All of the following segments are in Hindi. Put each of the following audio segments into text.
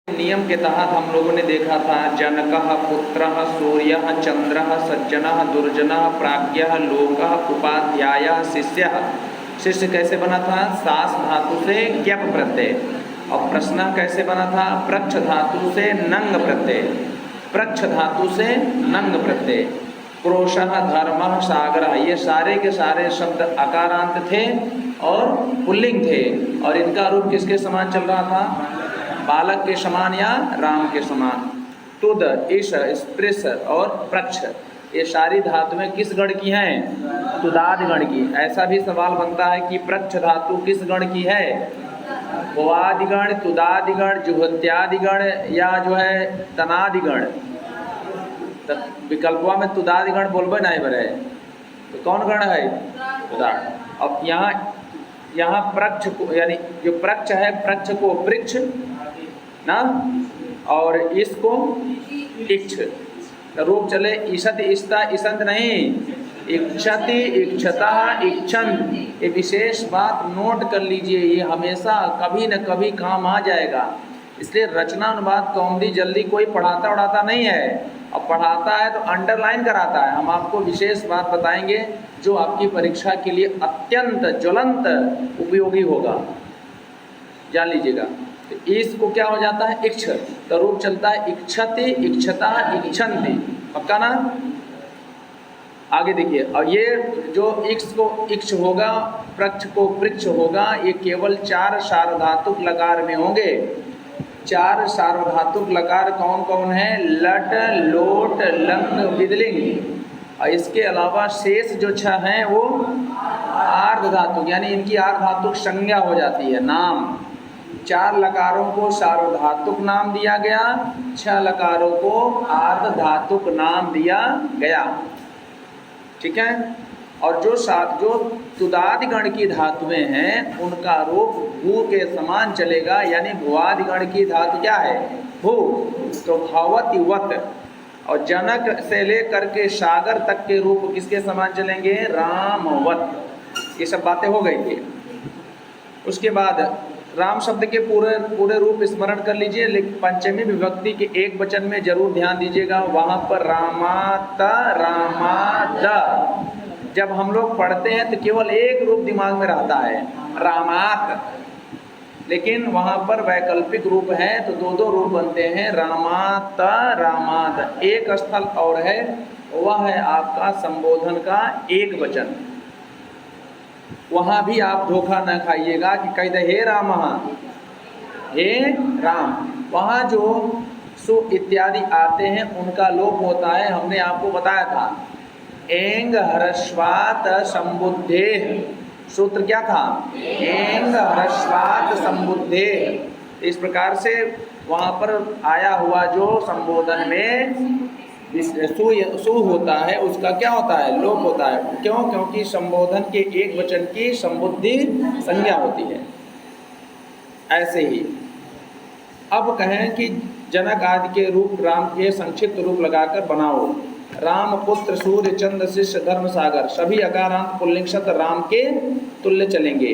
नियम के तहत हम लोगों ने देखा था जनकः पुत्रः सूर्यः चंद्रः सज्जनः दुर्जनः प्राज्ञः लोकः उपाध्यायः शिष्यः। शिष्य कैसे बना था? सास धातु से ज्ञप प्रत्यय। और प्रश्न कैसे बना था? प्रच्छ धातु से नंग प्रत्यय। प्रच्छ धातु से नंग प्रत्यय। क्रोशः धर्मः सागरः, ये सारे के सारे शब्द अकारांत थे और पुल्लिंग थे। और इनका रूप किसके समान चल रहा था? बालक के समान या राम के समान। तुद, ईश, स्पृश और प्रच्छ, ये सारी धातुएं किस गण की हैं? तुदादि गण की। ऐसा भी सवाल बनता है कि प्रच्छ धातु किस गण की है? भवादिगण, तुदादिगण, जुहत्यादिगण या जो है तनादिगण। विकल्पवा में तुदादिगण बोलबे नहीं बरे, तो कौन गण है? तुदाद। अब यहाँ प्रच्छ को, यानी जो प्रच्छ है, प्रच्छ को पृच्छ ना, और इसको इच्छ। रूप चले ईशत इष्टा ईशंत नहीं, इच्छति इच्छता इच्छंत। ये विशेष बात नोट कर लीजिए, ये हमेशा कभी न कभी काम आ जाएगा। इसलिए रचना अनुवाद कौमुदी जल्दी कोई पढ़ाता नहीं है, और पढ़ाता है तो अंडरलाइन कराता है। हम आपको विशेष बात बताएंगे जो आपकी परीक्षा के लिए अत्यंत ज्वलंत उपयोगी होगा, जान लीजिएगा। तो इसको क्या हो जाता है? इच्छ। तो रूप चलता है इच्छति इच्छता इच्छन्ति, पक्का ना? आगे देखिए, और ये जो इक्ष को इक्ष होगा, प्रच्छ को पृच्छ होगा, ये केवल 4 सार्वधातुक लकार में होंगे। 4 सार्वधातुक लकार कौन कौन है? लट, लोट, लंग, विदलिंग। और इसके अलावा शेष जो 6 हैं वो आर्ध धातुक, यानी इनकी आर्ध धातुक संज्ञा हो जाती है, नाम। 4 लकारों को सार्वधातुक नाम दिया गया, 6 लकारों को आर्ध धातुक नाम दिया गया। ठीक है। और जो तुदादिगण की धातुएं हैं उनका रूप भू के समान चलेगा, यानी भुआदिगण की धातु क्या है? भू। तो भवति वत। और जनक से लेकर के सागर तक के रूप किसके समान चलेंगे? रामवत। ये सब बातें हो गई थी। उसके बाद राम शब्द के पूरे रूप स्मरण कर लीजिए, लेकिन पंचमी विभक्ति के एक वचन में जरूर ध्यान दीजिएगा। वहाँ पर रामात, रामाद। जब हम लोग पढ़ते हैं तो केवल एक रूप दिमाग में रहता है, रामात। लेकिन वहाँ पर वैकल्पिक रूप है तो 2 रूप बनते हैं, रामात, रामाद। एक स्थल और है, वह है आपका संबोधन का एक वचन। वहाँ भी आप धोखा न खाइएगा कि कह दे हे राम, हे राम। वहाँ जो सु इत्यादि आते हैं उनका लोप होता है। हमने आपको बताया था एंग ह्रस्वात संबुद्धे। सूत्र क्या था? एंग ह्रस्वात संबुद्धे। इस प्रकार से वहाँ पर आया हुआ जो संबोधन में सु होता है उसका क्या होता है? लोप होता है। क्यों? क्योंकि संबोधन के एक वचन की संबुद्धि संज्ञा होती है। ऐसे ही अब कहें कि जनक आदि के रूप राम के संक्षिप्त रूप लगाकर बनाओ। राम, पुत्र, सूर्य, चंद्र, शिष्य, धर्म, सागर, सभी अकारांत पुल्लिंग शब्द राम के तुल्य चलेंगे।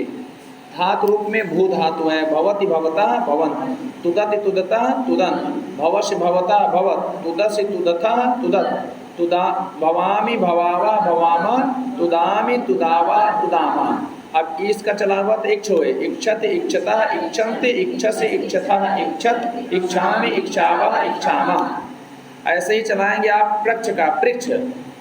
धातु रूप में भू धातु है, भवति भवता भवन, तुदति तुदता तुदन, भवस्य भवता भवत, तुदसि तुदथा तुदत, तुदा भवामि भवावा भवामा, तुदामि तुदावा तुदामा। अब इसका चलावत एक छोए, इक्षत इक्षता इक्षन्ति, इक्षसे इक्षथा इक्षत, इक्षामि इक्षावा इक्षामा। ऐसे ही चलाएंगे आप प्रच्छ का, पृच्छ,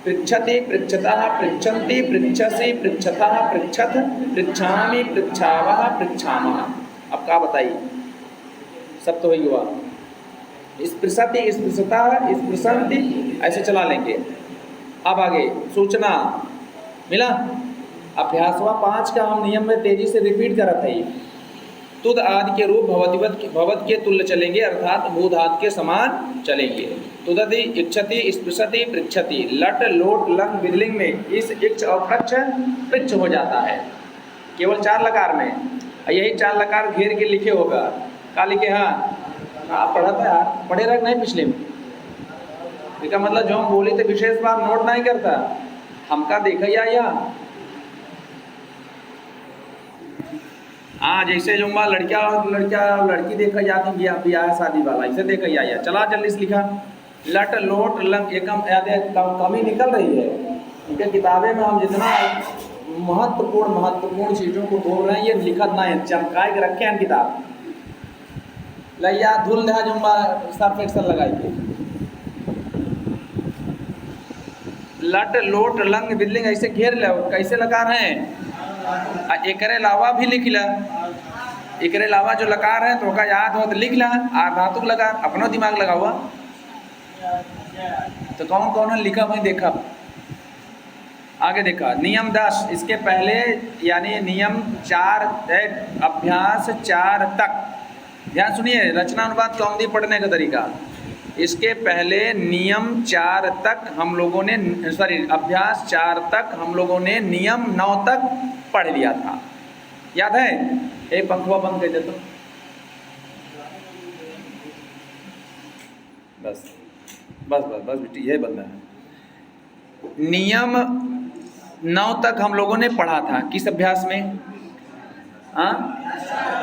पृच्छति पृच्छता पृच्छन्ति, पृच्छसि पृच्छता पृच्छत, पृच्छामि पृच्छावः पृच्छामः। अब क्या बताइए? सब तो ही हुआ। स्पृशति स्पृशता स्पृशन्ति, ऐसे चला लेंगे। अब आगे सूचना मिला। अभ्यासवा 5 का हम नियम में तेजी से रिपीट कर रहे थे। तुद आदि के रूप भवत के तुल्य चलेंगे, अर्थात भूधात के समान चलेंगे। तुदति इच्छति स्पृशति पृच्छति, लट, लोट, लंग, विदलिंग में इस इक्ष और प्रच्छ पृच्छ हो जाता है, केवल 4 लकार में। यही 4 लकार घेर के लिखे होगा। का लिखे? हाँ, आप पढ़ा था यार, पढ़े रख नहीं पिछले में। इसका मतलब जो हम बोले थे विशेष बात नोट नहीं करता, हमका देखा या हाँ, जैसे जो लड़कियाँ और लड़की देखा जाती ब्याह शादी वाला, इसे देखा जाए। चला जल्दी से लिखा लट लोट लंग एकम कमी निकल रही है। ठीक है, किताबें में हम जितना महत्वपूर्ण चीज़ों को बोल रहे हैं ये लिखत ना है, चमकाए के रखे हैं किताब। लैया धुल दहा जुम्बा सर्फ एक्शन लगाइए। लट लोट लंग बिल्डिंग ऐसे घेर लो, कैसे लगा रहे हैं। एकरे अलावा भी लिख ला, एकरे अलावा जो लकार है तो का याद हो तो लिख ला। आ धातुक लगा अपना दिमाग लगा हुआ तो कौन कौन है लिखा वही देखा। आगे देखा नियम 10, इसके पहले यानी नियम 4 अभ्यास 4 तक। ध्यान सुनिए, रचना अनुवाद कौमुदी पढ़ने का तरीका। इसके पहले नियम 4 तक हम लोगों ने अभ्यास 4 तक हम लोगों ने नियम 9 तक पढ़ लिया था, याद है। एक पंखुआ बंद कर देता हूँ, बस बस बस बस बेटी यही बंदा है। नियम 9 तक हम लोगों ने पढ़ा था, किस अभ्यास में।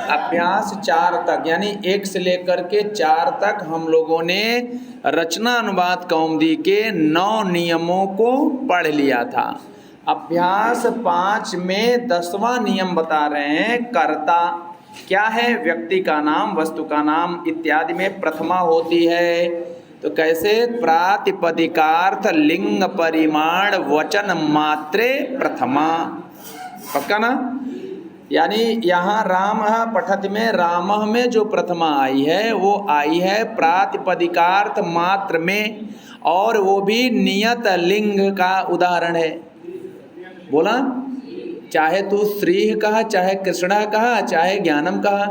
अभ्यास 4 तक यानी 1 से लेकर के 4 तक हम लोगों ने रचना अनुवाद कौमुदी के 9 नियमों को पढ़ लिया था। अभ्यास 5 में 10वां नियम बता रहे हैं, कर्ता क्या है, व्यक्ति का नाम, वस्तु का नाम इत्यादि में प्रथमा होती है। तो कैसे, प्रातिपदिकार्थ लिंग परिमाण वचन मात्रे प्रथमा, पक्का ना। यानी यहाँ राम पठत में राम में जो प्रथमा आई है वो आई है प्रातिपदिकार्थ मात्र में, और वो भी नियत लिंग का उदाहरण है। बोला, चाहे तू श्रीह कहा, चाहे कृष्णा कहा, चाहे ज्ञानम कहा,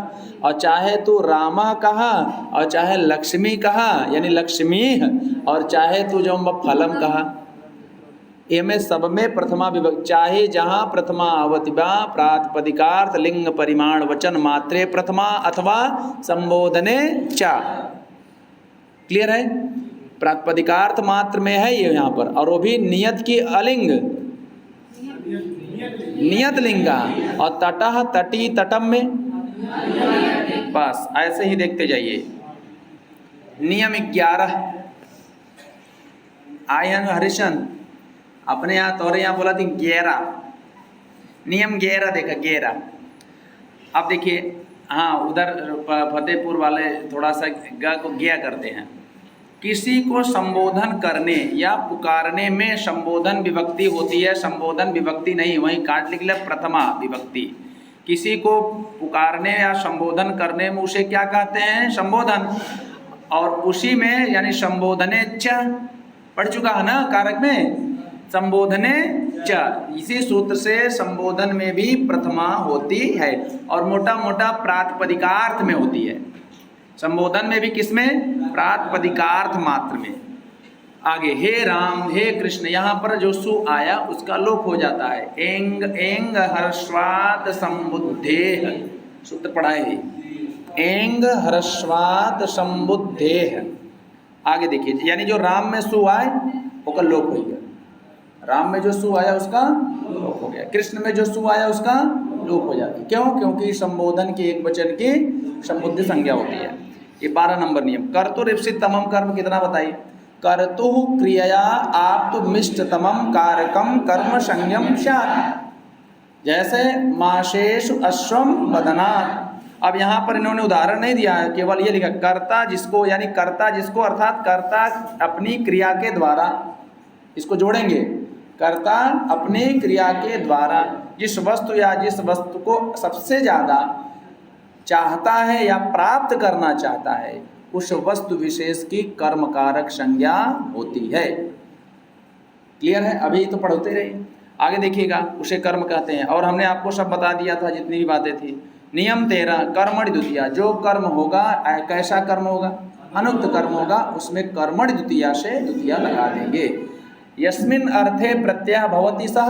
और चाहे तू रामा कहा, और चाहे लक्ष्मी कहा यानी लक्ष्मी, और चाहे तू जो फलम कहा, ये में सब में प्रथमा विभक्ति। चाहे जहाँ प्रथमा अवतिबा प्रातिपदिकार्थ लिंग परिमाण वचन मात्रे प्रथमा अथवा संबोधने चा। क्लियर है, प्रातिपदिकार्थ मात्र में है ये यहाँ पर, और वो भी नियत की अलिंग नियत लिंगा, और तटह तटी तटम में। बस ऐसे ही देखते जाइए। नियम 11 आयन हरिशन अपने यहाँ तोरे यहाँ बोला थी 11, नियम 11 देखा 11। अब देखिए, हाँ उधर फतेहपुर वाले थोड़ा सा ग को गया करते हैं। किसी को संबोधन करने या पुकारने में संबोधन विभक्ति होती है, संबोधन विभक्ति नहीं, वहीं काट लिख ले प्रथमा विभक्ति। किसी को पुकारने या संबोधन करने में उसे क्या कहते हैं, संबोधन। और उसी में यानी संबोधने च पढ़ चुका है ना कारक में, संबोधने च, इसी सूत्र से संबोधन में भी प्रथमा होती है, और मोटा मोटा प्रातिपदिकार्थ में होती है। संबोधन में भी किसमें, प्रातिपदिकार्थ मात्र में। आगे हे राम हे कृष्ण, यहाँ पर जो सु आया उसका लोप हो जाता है। एंग एंग हर्षवात संबुद्धेह, सूत्र पढ़ाए, एंग हर्षवात संबुद्धेह। आगे देखिए, यानी जो राम में सु आए उसका लोप हो गया, राम में जो सु आया उसका लोप हो गया, कृष्ण में जो सु आया उसका लोप हो जाती है। क्यों, क्योंकि संबोधन की एक वचन की संबुद्धि संज्ञा होती है। ये 12 नंबर नियम। कर्तुरिप्सित तमम कर्म कितना बताइए, कर्तु क्रियया आप्तुमिष्टतमम कारकम कर्म संज्ञम स्यात्, जैसे माशेषु अश्वम बदनात्। अब यहाँ पर इन्होंने उदाहरण नहीं दिया है, केवल ये लिखा कर्ता जिसको, यानी कर्ता जिसको अर्थात कर्ता अपनी क्रिया के द्वारा, इसको जोड़ेंगे, कर्ता अपनी क्रिया के द्वारा जिस वस्तु या जिस वस्तु को सबसे ज़्यादा चाहता है या प्राप्त करना चाहता है उस वस्तु विशेष की कर्मकारक संज्ञा होती है। क्लियर है, अभी तो पढ़ते रहे, आगे देखिएगा उसे कर्म कहते हैं। और हमने आपको सब बता दिया था जितनी भी बातें थी। नियम 13 कर्मणि द्वितीया, जो कर्म होगा कैसा कर्म होगा, अनुक्त कर्म होगा, उसमें कर्मणि द्वितीया से द्वितीया लगा देंगे। यस्मिन अर्थे प्रत्यय भवति सह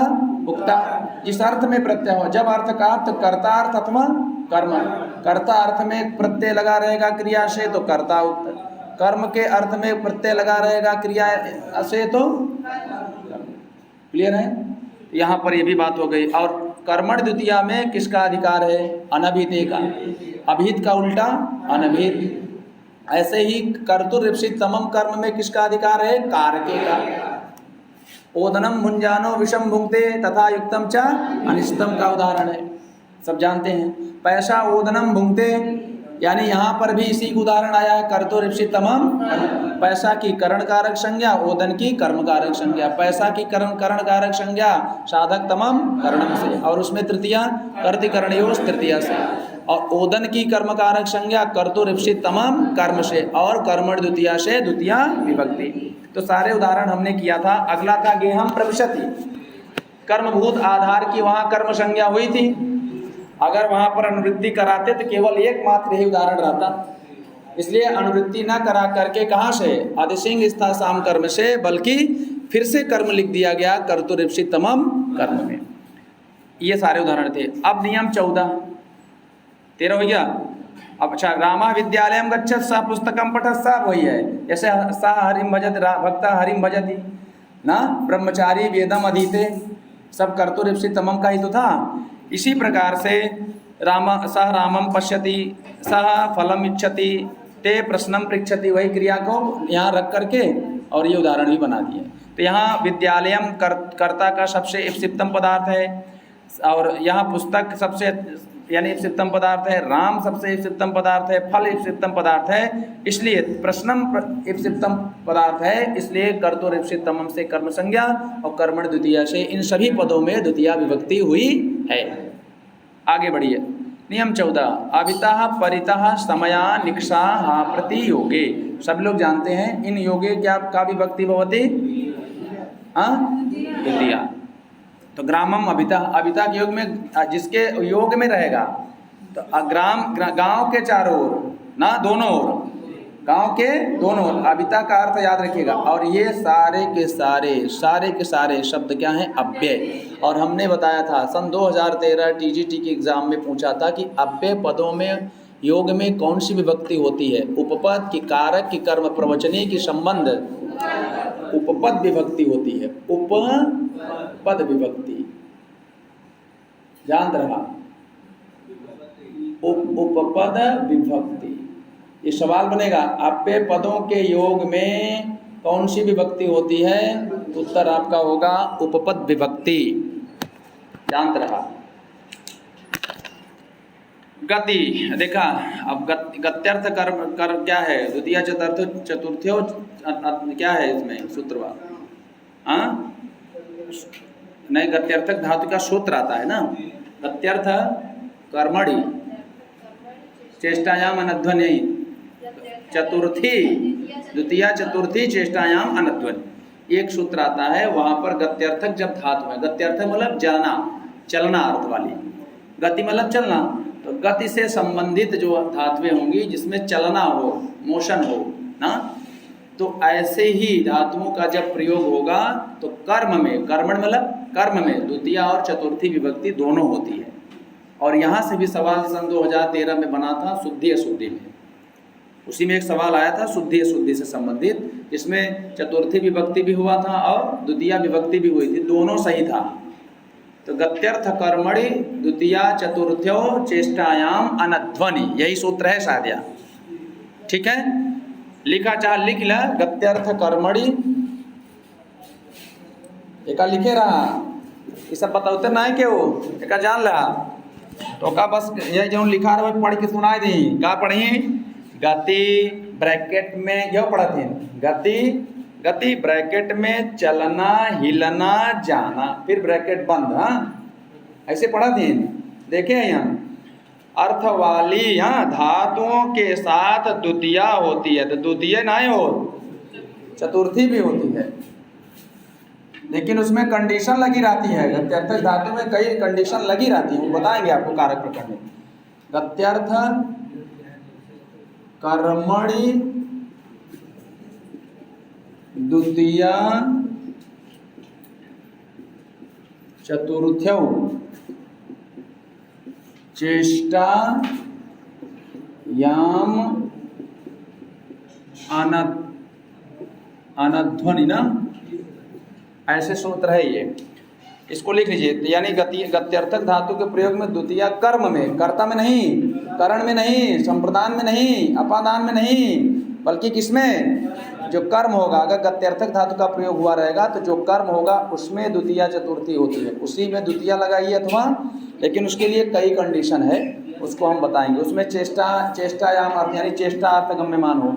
उक्ता, जिस अर्थ में प्रत्यय हो, जब अर्थ का तो कर्तार्थ अथवा कर्म, कर्ता अर्थ में प्रत्यय लगा रहेगा क्रिया से तो कर्ता, कर्म के अर्थ में प्रत्यय लगा रहेगा क्रिया से तो। क्लियर है, यहाँ पर ये भी बात हो गई। और कर्मण द्वितीया में किसका अधिकार है? अनभिहिते का। अभिहित का उल्टा अनभिहित। ऐसे ही कर्तुरीप्सित समम कर्म में किसका अधिकार है? कारके का। ओदनम भुंजानो विषम भुंक्ते तथा युक्तम च अनिष्टम का उदाहरण है, सब जानते हैं। पैसा ओदनम भुंक्ते, यानी यहाँ पर भी इसी का उदाहरण आया है। कर्तुरीप्सित तमम, पैसा की करण कारक संज्ञा, ओदन की कर्म कारक संज्ञा। पैसा की करण कारक संज्ञा साधक तमम करणम से, और उसमें तृतीया कर्तिकरणयोस तृतीया से, और ओदन की कर्म कारक संज्ञा कर्तुरीप्सित तमम कर्म से, और कर्मण द्वितीया से द्वितीया विभक्ति। तो सारे उदाहरण हमने किया था। अगला था गेहम प्रविशति, कर्मभूत आधार की वहाँ कर्म संज्ञा हुई थी। अगर वहाँ पर अनुवृत्ति कराते तो केवल एकमात्र ही उदाहरण रहता, इसलिए अनुवृत्ति न करा करके कहाँ से? आदिसिंह स्था साम कर्म से, बल्कि फिर से कर्म लिख दिया गया कर्तुरीप्सित तमम कर्म में। ये सारे उदाहरण थे। अब नियम 14 13 हो गया। अब अच्छा, रामा विद्यालयम गच्छत स पुस्तकम पठत, सब वही है। जैसे स हरिम भजत भक्ता हरिम भजति ना, ब्रह्मचारी वेदम अधीते, सब कर्तुरीप्सित तमम का ही तो था। इसी प्रकार से सह रामम पश्यति, सह फलम इच्छति, ते प्रश्नम पृच्छति, वही क्रिया को यहाँ रख करके और ये उदाहरण भी बना दिए। तो यहाँ विद्यालयम कर्ता का सबसे इप्सितम पदार्थ है, और यहाँ पुस्तक सबसे यानी इप्सितम पदार्थ है, राम सबसे इप्सितम पदार्थ है, फल इप्सितम पदार्थ है, इसलिए प्रश्नम इप्सितम पदार्थ है, इसलिए कर्तुरीप्सितमम से कर्म संज्ञा और कर्मण द्वितीया से इन सभी पदों में द्वितीया विभक्ति हुई है। आगे बढ़िए। नियम 14 अवितः परितः समया निक्षा हा प्रति योगे, सब लोग जानते हैं इन योगे क्या का विभक्ति भवति? द्वितीया। तो ग्रामम अभिता, अभिता के योग में जिसके योग में रहेगा, तो गांव के चारों ओर ना, दोनों ओर, गांव के दोनों ओर, अभिता का अर्थ याद रखिएगा। और ये सारे के सारे शब्द क्या हैं? अव्यय। और हमने बताया था सन 2013 टीजीटी के एग्जाम में पूछा था कि अव्यय पदों में योग में कौन सी विभक्ति होती है? उपपद की, कारक की, कर्म प्रवचनी की, संबंध, उपपद विभक्ति होती है। उपपद विभक्ति ध्यान रहा, उपपद विभक्ति। ये सवाल बनेगा अव्यय पदों के योग में कौन सी विभक्ति होती है? उत्तर आपका होगा उपपद विभक्ति। ध्यान रहा। गति देखा। अब गत्यर्थ कर क्या है? द्वितीय चतुर्थ चतुर्थ्यो क्या है इसमें सूत्रवाद? नहीं, गत्यर्थक धातु का सूत्र आता है ना। गत्यर्थ कर्मणि चेष्टायाम अनध्वनि, चतुर्थी द्वितीय चतुर्थी चेष्टायाम अनध्वनि, एक सूत्र आता है। वहाँ पर गत्यर्थक जब धातु है, गत्यर्थक मतलब जाना, चलना अर्थ वाली, गति मतलब चलना, तो गति से संबंधित जो धातुएं होंगी जिसमें चलना हो, मोशन हो ना, तो ऐसे ही धातुओं का जब प्रयोग होगा तो कर्म में, कर्मण मतलब कर्म में द्वितीय और चतुर्थी विभक्ति दोनों होती है। और यहाँ से भी सवाल सन 2013 में बना था शुद्धि अशुद्धि में, उसी में एक सवाल आया था शुद्धि अशुद्धि से संबंधित, जिसमें चतुर्थी विभक्ति भी हुआ था और द्वितीय विभक्ति भी हुई थी, दोनों सही था। तो गत्यर्थ कर्मणि द्वितीय चतुर्थ्यो चेष्टायाम अनध्वनि, यही सूत्र है साध्या। ठीक है, लिखा चाह लिख ला गत्यर्थ कर्मणि, एक लिखे रहा, ये सब पता उतर ना है क्यों, एक जान ला तो का बस ये जो लिखा रहा पढ़ के सुनाई दी। क्या पढ़ी? गति ब्रैकेट में यो पढ़ा थी, गति, गति ब्रैकेट में चलना, हिलना, जाना, फिर ब्रैकेट बंद। हाँ, ऐसे पढ़ा थी। देखे यहाँ अर्थ वाली यहाँ धातुओं के साथ द्वितीय होती है, तो द्वितीय नहीं हो, चतुर्थी भी होती है, लेकिन उसमें कंडीशन लगी रहती है। गत्यर्थ धातु में कई कंडीशन लगी रहती है, वो बताएंगे आपको कारक प्रकरण में। गत्यर्थ कर्मणि द्वितीय चतुर्थ्यौ चेष्टा याम अनध्वनि ना, ऐसे सूत्र है ये। इसको लिख लीजिए। यानी गत्यर्थक धातु के प्रयोग में द्वितीया कर्म में, कर्ता में नहीं, करण में नहीं, संप्रदान में नहीं, अपादान में नहीं, बल्कि किसमें, जो कर्म होगा। अगर गत्यर्थक धातु का प्रयोग हुआ रहेगा तो जो कर्म होगा उसमें द्वितीया चतुर्थी होती है, उसी में द्वितीया लगाइए अथवा, लेकिन उसके लिए कई कंडीशन है, उसको हम बताएंगे। उसमें चेष्टायाम अर्थ यानी चेष्टा अर्थ गम्यमान हो,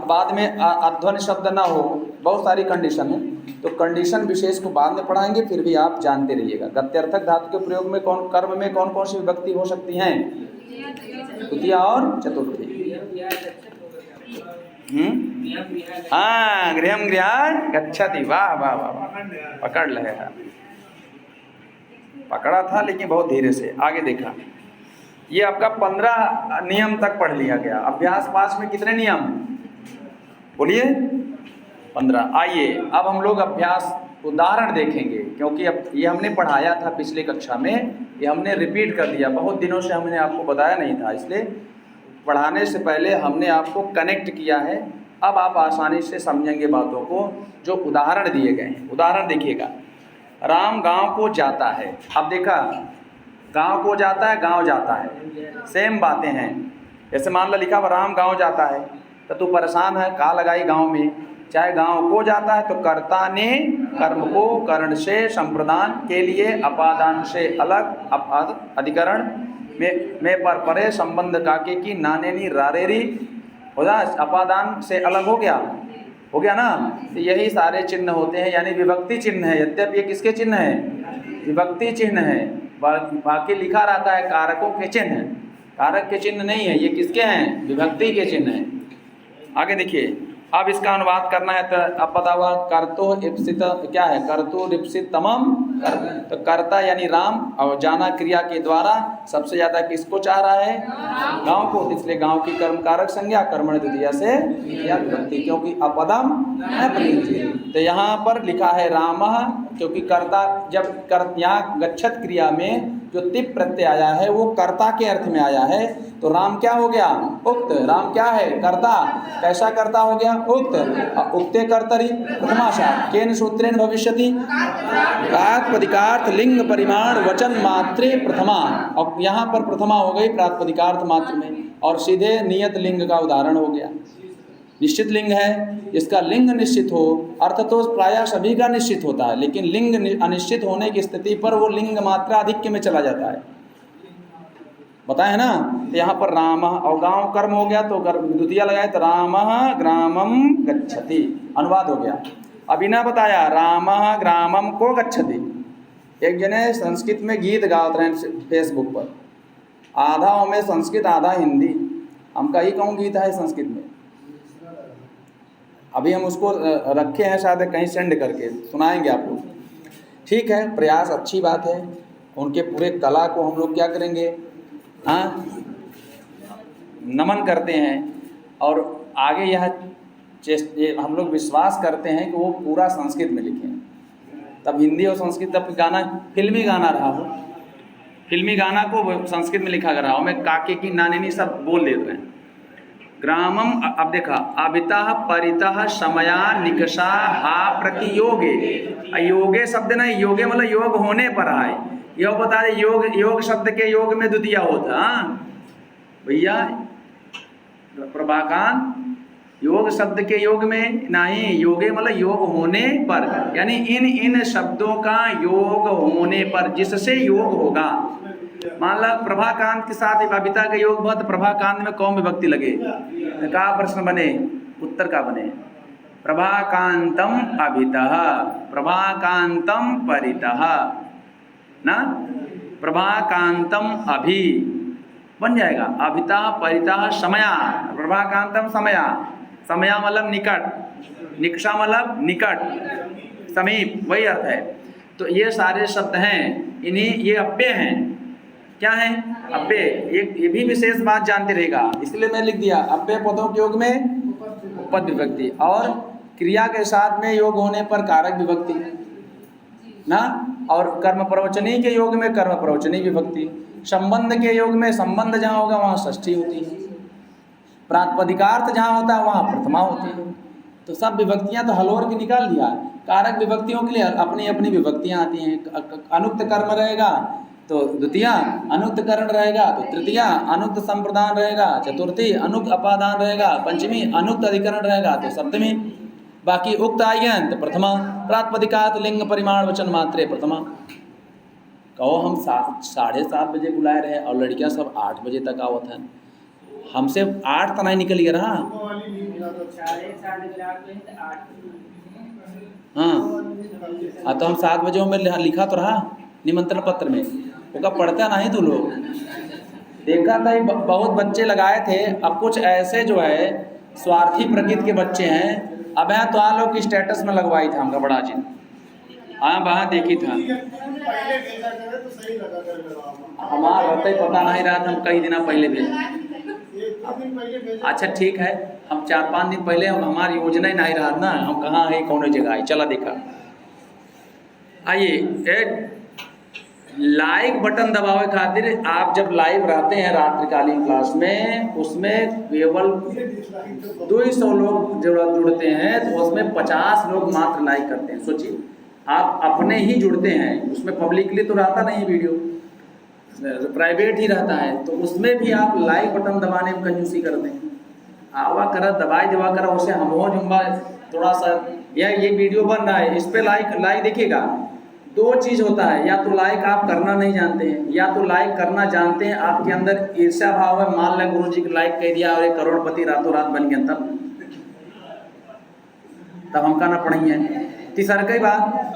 बाद में अध्वनि शब्द ना हो, बहुत सारी कंडीशन है। तो कंडीशन विशेष को बाद में पढ़ाएंगे, फिर भी आप जानते रहिएगा। गत्यर्थक धातु के प्रयोग में कर्म में कौन कौन सी विभक्ति हो सकती हैं, द्वितीया और चतुर्थी। हाँ, गृहम गृहान गच्छति, वाह वाह वाह, पकड़ रहे हैं। पकड़ा था लेकिन बहुत धीरे से, आगे देखा। ये आपका 15 नियम तक पढ़ लिया गया। अभ्यास 5 में कितने नियम बोलिए, 15। आइए अब हम लोग अभ्यास उदाहरण देखेंगे, क्योंकि अब ये हमने पढ़ाया था पिछली कक्षा में, ये हमने रिपीट कर दिया। बहुत दिनों से हमने आपको बताया नहीं था, इसलिए पढ़ाने से पहले हमने आपको कनेक्ट किया है। अब आप आसानी से समझेंगे बातों को, जो उदाहरण दिए गए हैं। उदाहरण देखिएगा, राम गांव को जाता है। अब देखा, गांव को जाता है, गांव जाता है, सेम बातें हैं। जैसे मान लो लिखा राम गांव जाता है, तो तू परेशान है, का लगाई गांव में। चाहे गांव को जाता है तो कर्ता ने कर्म को कर्ण से संप्रदान के लिए अपादान से अलग अधिकरण में पर परे संबंध काके की नानेनी रारेरी होगा, अपादान से अलग हो गया ना। तो यही सारे चिन्ह होते हैं, यानी विभक्ति चिन्ह है। यद्यप ये किसके चिन्ह है, विभक्ति चिन्ह है। बाकी लिखा रहता है कारकों के चिन्ह, कारक के चिन्ह नहीं है, ये किसके हैं, विभक्ति के चिन्ह हैं। आगे देखिए, अब इसका अनुवाद करना है। तो अब पता हुआ कर्तो इप्सित क्या है, कर्तो इप्सित तमम, तो कर्ता यानी राम, और जाना क्रिया के द्वारा सबसे ज़्यादा किसको चाह रहा है, गांव को। इसलिए गांव की कर्म कारक संज्ञा कर्मण द्वितीया से या विभक्ति, क्योंकि अपदम तो यहाँ पर लिखा है रामः, क्योंकि कर्ता जब यहाँ गच्छत क्रिया में जो तिप प्रत्यय आया है वो कर्ता के अर्थ में आया है। तो राम क्या हो गया, उक्त। राम क्या है, कर्ता। कैसा कर्ता हो गया, उक्त। उक्ते कर्तरि प्रथमाशा केन सूत्रेण भविष्यति, प्रातिपदिकार्थ लिंग परिमाण वचन मात्रे प्रथमा। और यहाँ पर प्रथमा हो गई प्रातिपदिकार्थ मात्र में, और सीधे नियत लिंग का उदाहरण हो गया। निश्चित लिंग है, इसका लिंग निश्चित हो, अर्थ तो प्रायः सभी का निश्चित होता है, लेकिन लिंग अनिश्चित होने की स्थिति पर वो लिंग मात्रा अधिक्य में चला जाता है, बताए ना। तो यहाँ पर राम और गांव कर्म हो गया, तो द्वितीया लगाए तो रामः ग्रामम गच्छति, अनुवाद हो गया। अभी ना बताया रामः ग्रामम को गच्छति। एक जने संस्कृत में गीत गाते रहे फेसबुक पर, आधा में संस्कृत आधा हिंदी। हम कहीं कहूँ गीत है संस्कृत में, अभी हम उसको रखे हैं, शायद कहीं सेंड करके सुनाएंगे आपको। ठीक है, प्रयास अच्छी बात है। उनके पूरे कला को हम लोग क्या करेंगे, हाँ, नमन करते हैं। और आगे यह हम लोग विश्वास करते हैं कि वो पूरा संस्कृत में लिखें। तब हिंदी और संस्कृत, तब गाना फिल्मी गाना रहा हो, फिल्मी गाना को संस्कृत में लिखा रहा हो। मैं काके की नानी सब बोल देते हैं। ग्रामम, अब देखा, अभितः परितः समया निकषा हा प्रतियोगे। योगे शब्द ना, योगे मतलब योग होने पर आए। योग बता दे, योग शब्द के योग में द्वितीया होता भैया, प्रभाकांत। योग शब्द के योग में नहीं, योगे मतलब योग होने पर, यानी इन शब्दों का योग होने पर, जिससे योग होगा। मान लो प्रभाकांत के साथ बबीता का योग बहुत, प्रभाकांत में कौन विभक्ति लगे, का प्रश्न बने, उत्तर का बने, प्रभाकांतम अभितः, प्रभाकांतम परितः ना, प्रभाकांतम अभि बन जाएगा। अभितः परितः समया, प्रभाकांतम समया, समया मतलब निकट, निकषा मतलब निकट, समीप, वही अर्थ है। तो ये सारे शब्द हैं, इन्हीं ये अव्यय हैं। क्या है, अव्यय। ये भी विशेष बात जानते रहेगा, इसलिए मैं लिख दिया अव्यय पदों के योग में उपपद विभक्ति, और क्रिया के साथ में योग होने पर कारक विभक्ति ना, और कर्म प्रवचनी के योग में कर्म प्रवचनी विभक्ति, संबंध के योग में संबंध जहाँ होगा वहाँ षष्ठी होती है, प्रातिपदिकार्थ जहाँ होता है वहाँ प्रथमा होती है। तो सब विभक्तियां तो हलोर की निकाल लिया। कारक विभक्तियों के लिए अपनी अपनी विभक्तियां आती हैं। अनुक्त कर्म रहेगा तो द्वितीया, अनुक्त करण रहेगा तो तृतीया, अनुक्त संप्रदान रहेगा चतुर्थी, अनुक्त अपादान रहेगा पंचमी, अनुक्त अधिकरण रहेगा तो सप्तमी, बाकी उक्त आयंत प्रथमा, प्रातिपदिकात लिंग परिमाण वचन मात्रे प्रथमा। कहो हम 7:30 बजे बुलाए रहे और लड़कियां सब 8 बजे तक आवत हैं, हमसे 8 तना निकल गया रहा। हाँ तो हम 7 बजे में लिखा तो रहा निमंत्रण पत्र में, वो पढ़ता नहीं तू लोग। देखा था बहुत बच्चे लगाए थे। अब कुछ ऐसे जो है स्वार्थी प्रकृति के बच्चे हैं। अब यहाँ तो आप लोग की स्टेटस में लगवाई था हमका बड़ा जी। हाँ वहाँ देखी था हमारा रहते पता नहीं रहा था, हम कई दिन पहले भेज। अच्छा ठीक है, हम 4-5 दिन पहले हमारी योजना ही नहीं रहा ना, हम कहाँ है कौन जगह है, चला देखा। आइए लाइक बटन दबावे खातिर आप जब लाइव रहते हैं रात्रिकालीन क्लास में, उसमें केवल 200 लोग जुड़ते हैं तो उसमें 50 लोग मात्र लाइक करते हैं। सोचिए आप अपने ही जुड़ते हैं, उसमें पब्लिकली तो रहता नहीं वीडियो, प्राइवेट ही रहता है, तो उसमें भी आप लाइक बटन दबाने में कंजूसी करते हैं। आवा करा दबाई दबा करा उसे हम हो जुम्बा थोड़ा सा ये वीडियो बन रहा है इस पर लाइक देखिएगा। 2 चीज़ होता है, या तो लाइक आप करना नहीं जानते हैं, या तो लाइक करना जानते हैं आपके अंदर ईर्ष्या भाव है। मान लें गुरु जी को लाइक कह दिया और एक करोड़पति रातों रात बन गया, तब हम कहना पड़ेंगे। तीसरा कई बात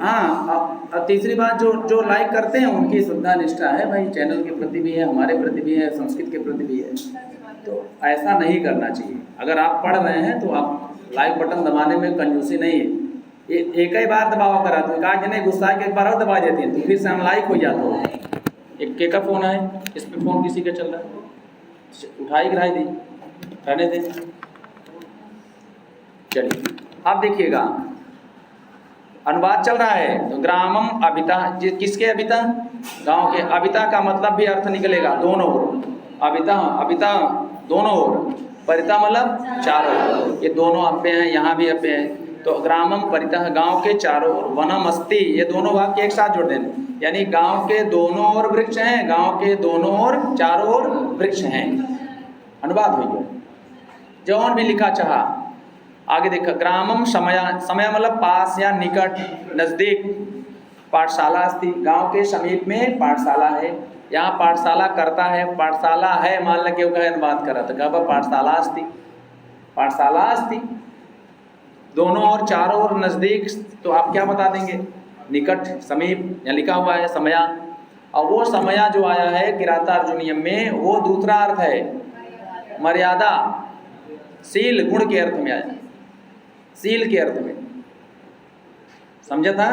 हाँ तीसरी बात जो लाइक करते हैं उनकी श्रद्धा निष्ठा है भाई, चैनल के प्रति भी है, हमारे प्रति भी है, संस्कृत के प्रति भी है, तो ऐसा नहीं करना चाहिए। अगर आप पढ़ रहे हैं तो आप लाइक बटन दबाने में कंजूसी नहीं है। एक ही बार दबावा करा तो कहा नहीं गुस्सा के एक बार और दबा देते हैं तो फिर से हम लाइक हो जाते हो। एक के का फ़ोन है, इस पर फ़ोन किसी का चल रहा है, उठाई गिराई दी रहने दें। चलिए आप देखिएगा अनुवाद चल रहा है तो ग्रामम अभिता, किसके अभिता, गांव के। अभिता का मतलब भी अर्थ निकलेगा दोनों ओर, अभिता दोनों ओर, परिता मतलब चारों ओर, ये दोनों अप्य हैं, यहाँ भी अप्य है। तो ग्रामम परितः गांव के चारों ओर, वनम अस्ति, ये दोनों वाक्य एक साथ जोड़ देने, यानी गांव के दोनों ओर वृक्ष हैं, गांव के दोनों ओर चारों ओर वृक्ष हैं। अनुवाद हो गया जौन भी लिखा चाहा। आगे देखा ग्रामम समय मतलब पास या निकट नज़दीक, पाठशाला अस्ति, गांव के समीप में पाठशाला है, यहाँ पाठशाला करता है, पाठशाला है मान ल क्यों कहे अनुवाद करा तो कहा पाठशाला अस्ति, पाठशाला अस्ति। दोनों और चारों ओर नज़दीक, तो आप क्या बता देंगे, निकट समीप, यहाँ लिखा हुआ है समया, और वो समया जो आया है किरातार्जुनीयम में वो दूसरा अर्थ है मर्यादा, शील गुण के अर्थ में आया, शील के अर्थ में, समझा था।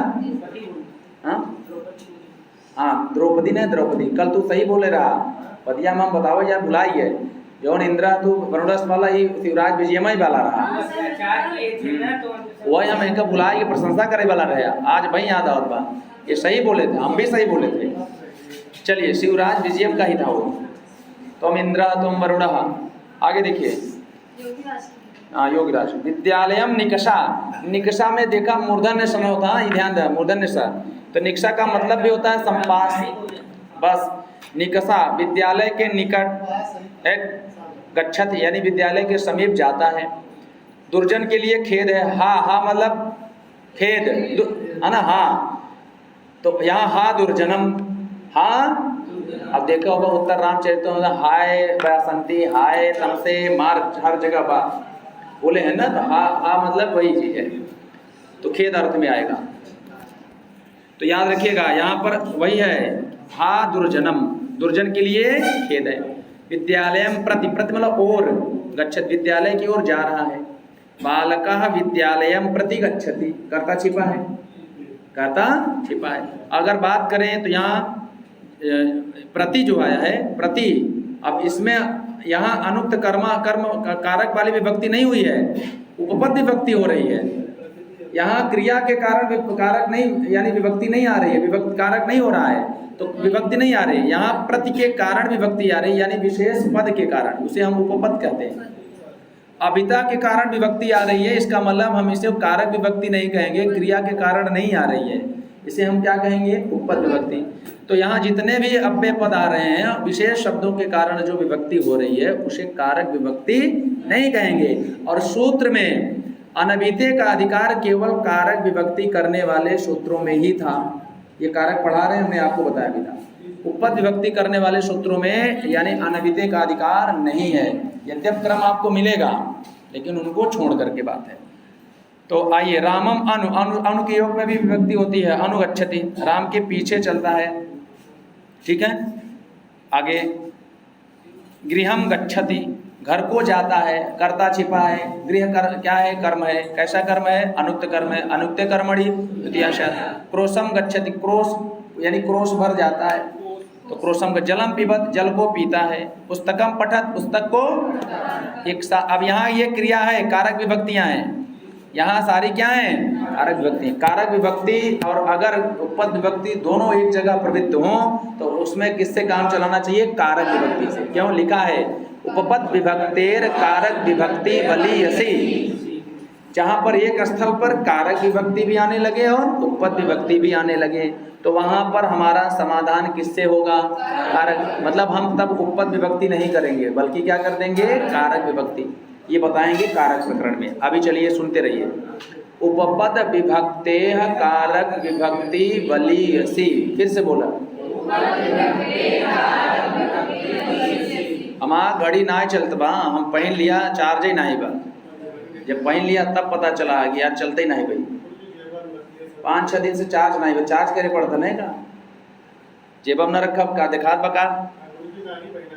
हाँ द्रौपदी ने द्रौपदी, कल तू सही बोले रहा, पदिया में बताओ यार भुलाई है, जौन इंदिरा तू वरुणस वाला ही शिवराज विजयमय वाला रहा, वही हम इनका भुलाई की प्रशंसा करे वाला रहे, आज भाई याद आवत बा, ये सही बोले थे, हम भी सही बोले थे। चलिए शिवराज विजय का ही था वो, तुम इंद्रा तुम वरुण। आगे देखिए योगिराज विद्यालयम निकषा, निकषा में देखा मूर्धन्य समय होता है, ध्यान दें मूर्धन्य सा, तो निकषा का मतलब भी होता है संपास, बस निकषा विद्यालय के निकट एक गच्छत यानी विद्यालय के समीप जाता है। दुर्जन के लिए खेद है, हा मतलब खेद है ना, हा, तो यहाँ हा दुर्जनम, हा अब देखा होगा उत्तर रामचरित हाय बसंती, हाय तमसे मार, हर जगह बा बोले हैं ना, तो हा मतलब वही चीज है, तो खेद अर्थ में आएगा। तो याद रखिएगा यहाँ पर वही है, हा दुर्जनम, दुर्जन के लिए खेद है। विद्यालयम प्रति, प्रति मतलब ओर, गच्छत विद्यालय की ओर जा रहा है। बालकः विद्यालयम प्रति गच्छति, कर्ता छिपा है, कर्ता छिपा है। अगर बात करें तो यहाँ प्रति जो आया है प्रति, अब इसमें यहाँ अनुक्त कर्म कारक वाली विभक्ति नहीं हुई है, उपपद विभक्ति हो रही है। यहाँ क्रिया के कारण कारक नहीं, यानी विभक्ति नहीं आ रही है, विभक्ति कारक नहीं हो रहा है तो विभक्ति नहीं आ रही है। यहाँ प्रति के कारण विभक्ति आ रही है, यानी विशेष पद के कारण, उसे हम उपपद कहते हैं। अभिता के कारण विभक्ति आ रही है, इसका मतलब हम इसे कारक विभक्ति नहीं कहेंगे, क्रिया के कारण नहीं आ रही है, इसे हम क्या कहेंगे? उपपद विभक्ति। तो यहाँ जितने भी अव्यय पद आ रहे हैं विशेष शब्दों के कारण जो विभक्ति हो रही है उसे कारक विभक्ति नहीं कहेंगे। और सूत्र में अनभिते का अधिकार केवल कारक विभक्ति करने वाले सूत्रों में ही था। ये कारक पढ़ा रहे हैं, हमने आपको बताया भी था। उपपद विभक्ति करने वाले सूत्रों में यानी अनभिते का अधिकार नहीं है। यद्यप क्रम आपको मिलेगा लेकिन उनको छोड़ करके बात है। तो आइए, रामम अनु, अनु अनु के योग में भी विभक्ति होती है, अनुगच्छति, राम के पीछे चलता है, ठीक है। आगे गृहम गच्छति, घर को जाता है, कर्ता छिपा है, गृह क्या है? कर्म है। कैसा कर्म है? अनुक्त कर्म है। अनुक्त कर्मणि द्वितीयाशः। क्रोशम गच्छति, क्रोश यानी क्रोश भर जाता है, तो क्रोशम का जलम पिबत, जल को पीता है। पुस्तकम पठत, पुस्तक को एक अब यहाँ ये क्रिया है, कारक विभक्तियाँ हैं, यहाँ सारी क्या है? कारक विभक्ति। कारक विभक्ति और अगर उपपद विभक्ति दोनों एक जगह प्रवृत्त हों तो उसमें किससे काम चलाना चाहिए? कारक विभक्ति से। क्यों? लिखा है उपपद विभक्तेर कारक विभक्ति बलीयसी। जहाँ पर एक स्थल पर कारक विभक्ति भी आने लगे और उपपद विभक्ति भी आने लगे तो वहाँ पर हमारा समाधान किससे होगा? कारक। मतलब हम तब उपपद विभक्ति नहीं करेंगे बल्कि क्या कर देंगे? कारक विभक्ति। ये बताएंगे कारक प्रकरण में। अभी चलिए सुनते रहिए। उपपद विभक्ते कारक विभक्ति बलीयसी। फिर से बोला, हमारा घड़ी ना चलत बा, हम पहन लिया चार्ज ही नहीं बा। जब पहन लिया तब पता चला कि यार चलते ही नहीं भाई, 5-6 दिन से चार्ज नहीं बा। चार्ज करे पड़ता नहीं का, जेब में न रखब का दिखात बका,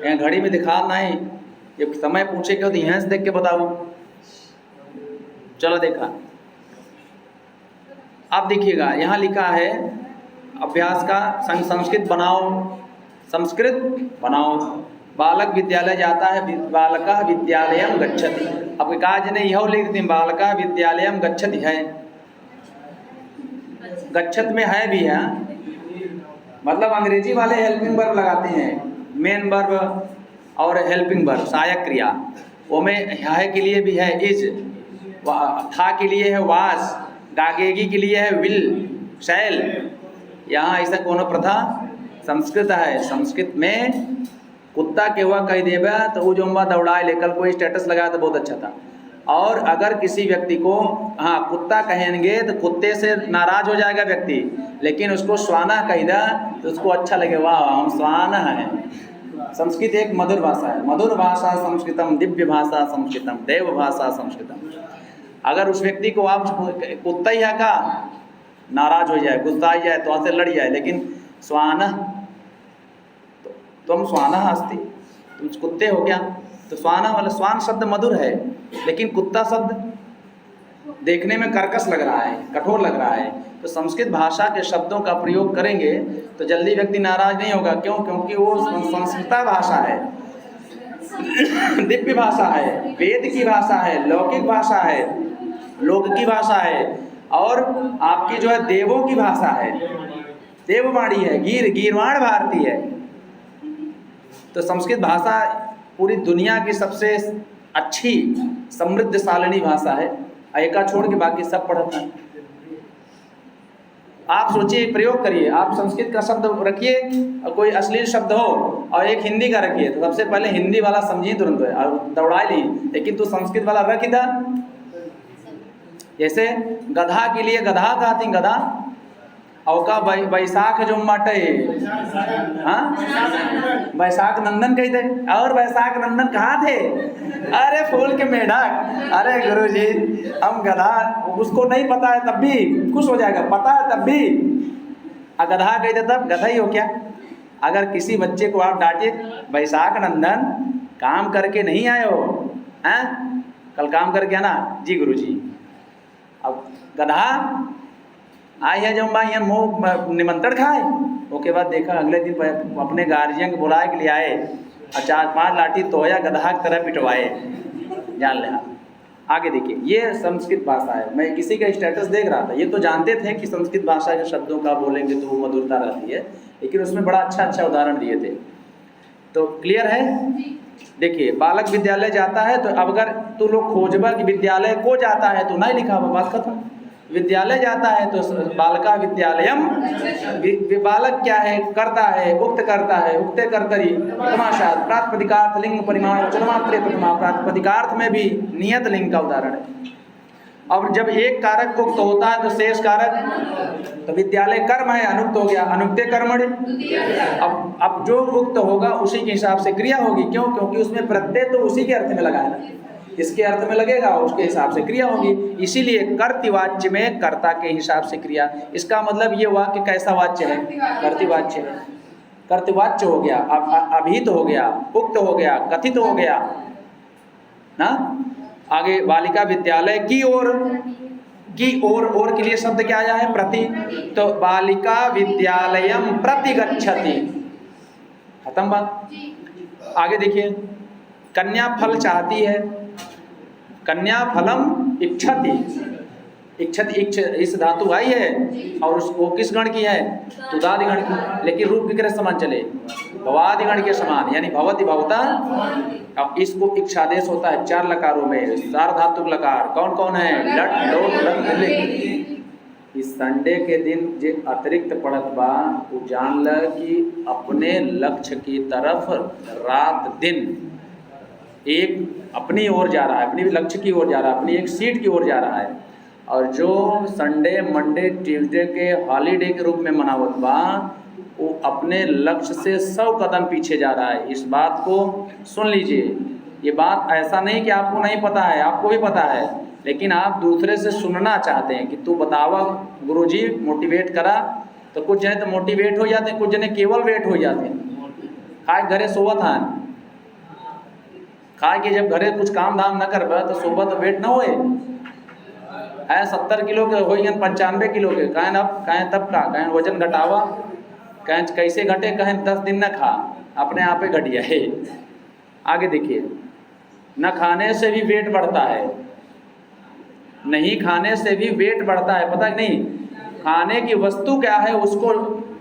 यहाँ घड़ी में दिखात नहीं। ये समय पूछे क्यों तो यहाँ से देख के बताओ। चलो देखा, अब देखिएगा यहाँ लिखा है अभ्यास का संस्कृत बनाओ, संस्कृत बनाओ। बालक विद्यालय जाता है, बालका विद्यालयम गच्छति। अब काज ने यह लिख दी, बालका विद्यालयम गच्छति है, गच्छत में है भी है, मतलब अंग्रेजी वाले हेल्पिंग वर्ब लगाते हैं, मेन वर्ब और हेल्पिंग वर्ब, सहायक क्रिया। वो में है के लिए भी है इज, था के लिए है वास, गागेगी के लिए है विल, शैल। यहाँ ऐसा कोनो प्रथा संस्कृत है। संस्कृत में कुत्ता के हुआ कह देगा तो वो जो दौड़ाए ले, कल कोई स्टेटस लगाया तो बहुत अच्छा था। और अगर किसी व्यक्ति को हाँ कुत्ता कहेंगे तो कुत्ते से नाराज हो जाएगा व्यक्ति, लेकिन उसको स्वाना कह दा तो उसको अच्छा लगे, वाह हम स्वाना हैं। संस्कृत एक मधुर भाषा है। मधुर भाषा संस्कृतम, दिव्य भाषा संस्कृतम, देव भाषा संस्कृतम। अगर उस व्यक्ति को आप कुत्ता ही है का नाराज हो जाए, गुस्सा आ जाए तो आपसे लड़ जाए, लेकिन स्वाना तुम स्वाना हस्ती, तुम कुत्ते हो क्या, तो स्वाना वाला स्वान शब्द मधुर है, लेकिन कुत्ता शब्द देखने में कर्कश लग रहा है, कठोर लग रहा है। तो संस्कृत भाषा के शब्दों का प्रयोग करेंगे तो जल्दी व्यक्ति नाराज नहीं होगा। क्यों? क्योंकि वो संस्कृता भाषा है, दिव्य भाषा है, वेद की भाषा है, लौकिक भाषा है, लोक की भाषा है, और आपकी जो है देवों की भाषा है, देववाणी है, गीरवाण भारती है। तो संस्कृत भाषा पूरी दुनिया की सबसे अच्छी समृद्धशालिनी भाषा है। एका छोड़ के बाकी सब पढ़ता है। आप सोचिए, प्रयोग करिए, आप संस्कृत का शब्द रखिए और कोई अश्लील शब्द हो और एक हिंदी का रखिए तो सबसे पहले हिंदी वाला समझिए तुरंत और दौड़ा ली, लेकिन तू संस्कृत वाला रख इधर। जैसे गधा के लिए गधा कहती, गधा औका बैसाख जो मटे, हाँ बैसाख नंदन कहते, और बैसाख नंदन कहाँ थे? अरे फूल के मेढक। अरे गुरुजी हम गधा, उसको नहीं पता है तब भी खुश हो जाएगा, पता है तब भी। गधा कहते तब गधा ही हो क्या? अगर किसी बच्चे को आप डांटे, बैसाख नंदन काम करके नहीं आए हो, हैं कल काम करके आना। जी गुरुजी। अब गधा आए है जब मैं यहाँ मोह निमंत्रण खाए, उसके बाद देखा अगले दिन अपने गार्जियन को बुलाए के लिए आए और 4-5 लाठी तोया गधा की तरह पिटवाए। जान ले आगे देखिए, ये संस्कृत भाषा है। मैं किसी का स्टेटस देख रहा था, ये तो जानते थे कि संस्कृत भाषा के शब्दों का बोलेंगे तो वो मधुरता रहती है, लेकिन उसमें बड़ा अच्छा उदाहरण दिए थे। तो क्लियर है? देखिए बालक विद्यालय जाता है, तो अब अगर तू लोग खोजबा कि विद्यालय को जाता है तो नहीं लिखा हुआ, बात खत्म। विद्यालय जाता है तो बालका विद्यालयम, बालक क्या है, करता है, उक्त करता है, उक्ते कर्तरी प्रथमाशात प्रातिपदिकार्थ लिंग परिमाण वचनमात्रे प्रथमा, प्रातिपदिकार्थ में भी नियत लिंग का उदाहरण है। अब जब एक कारक उक्त होता है तो शेष कारक, तो विद्यालय कर्म है, अनुक्त हो गया, अनुक्ते कर्मणि। अब जो उक्त होगा उसी के हिसाब से क्रिया होगी, क्यों? क्योंकि उसमें प्रत्यय तो उसी के अर्थ में लगा है, इसके अर्थ में लगेगा, उसके हिसाब से क्रिया होगी। इसीलिए कर्तृवाच्य में कर्ता के हिसाब से क्रिया। इसका मतलब ये वाक्य कैसा वाच्य है? कर्तृवाच्य है। कर्तृवाच्य हो गया, अभिहित हो गया, उक्त हो गया, कथित हो गया ना। आगे बालिका विद्यालय की ओर, और के लिए शब्द क्या आया है? प्रति। तो बालिका विद्यालयम प्रति गच्छति, खत्म बात। आगे देखिए, कन्या फल चाहती है, कन्या फलम इच्छति, इच्छति इस धातु आई है, और उसको किस गण की है? तुदादि गण की, लेकिन रूप विग्रह समान चले, भवादि गण के समान, यानी भवति भवता। अब इसको इच्छादेश होता है 4 लकारों में, सार्वधातुक लकार कौन कौन है? लट लोट लट लिट। इस संडे के दिन जे अतिरिक्त पढ़त बा, तो जान ल कि अपने लक्ष्य की तरफ रात दिन एक अपनी ओर जा रहा है, अपनी लक्ष्य की ओर जा रहा है, अपनी एक सीट की ओर जा रहा है। और जो संडे मंडे ट्यूसडे के हॉलीडे के रूप में मनावत बा, वो अपने लक्ष्य से 100 कदम पीछे जा रहा है। इस बात को सुन लीजिए। ये बात ऐसा नहीं कि आपको नहीं पता है, आपको भी पता है, लेकिन आप दूसरे से सुनना चाहते हैं कि तू बतावा गुरुजी, मोटिवेट करा। तो कुछ जने तो मोटिवेट हो जाते हैं, कुछ जने केवल वेट हो जाते हैं। खाए घरे सोवत हैं, खाए कि जब घरे कुछ काम धाम न करबा तो सोबत तो वेट न होए है। 70 किलो के हो 95 किलो के, कहें अब कहें तब का, कहें वजन घटावा, कहें कैसे घटे, कहें 10 दिन न खा, अपने आप ही घट जाए। आगे देखिए, न खाने से भी वेट बढ़ता है, नहीं खाने से भी वेट बढ़ता है, पता नहीं। खाने की वस्तु क्या है उसको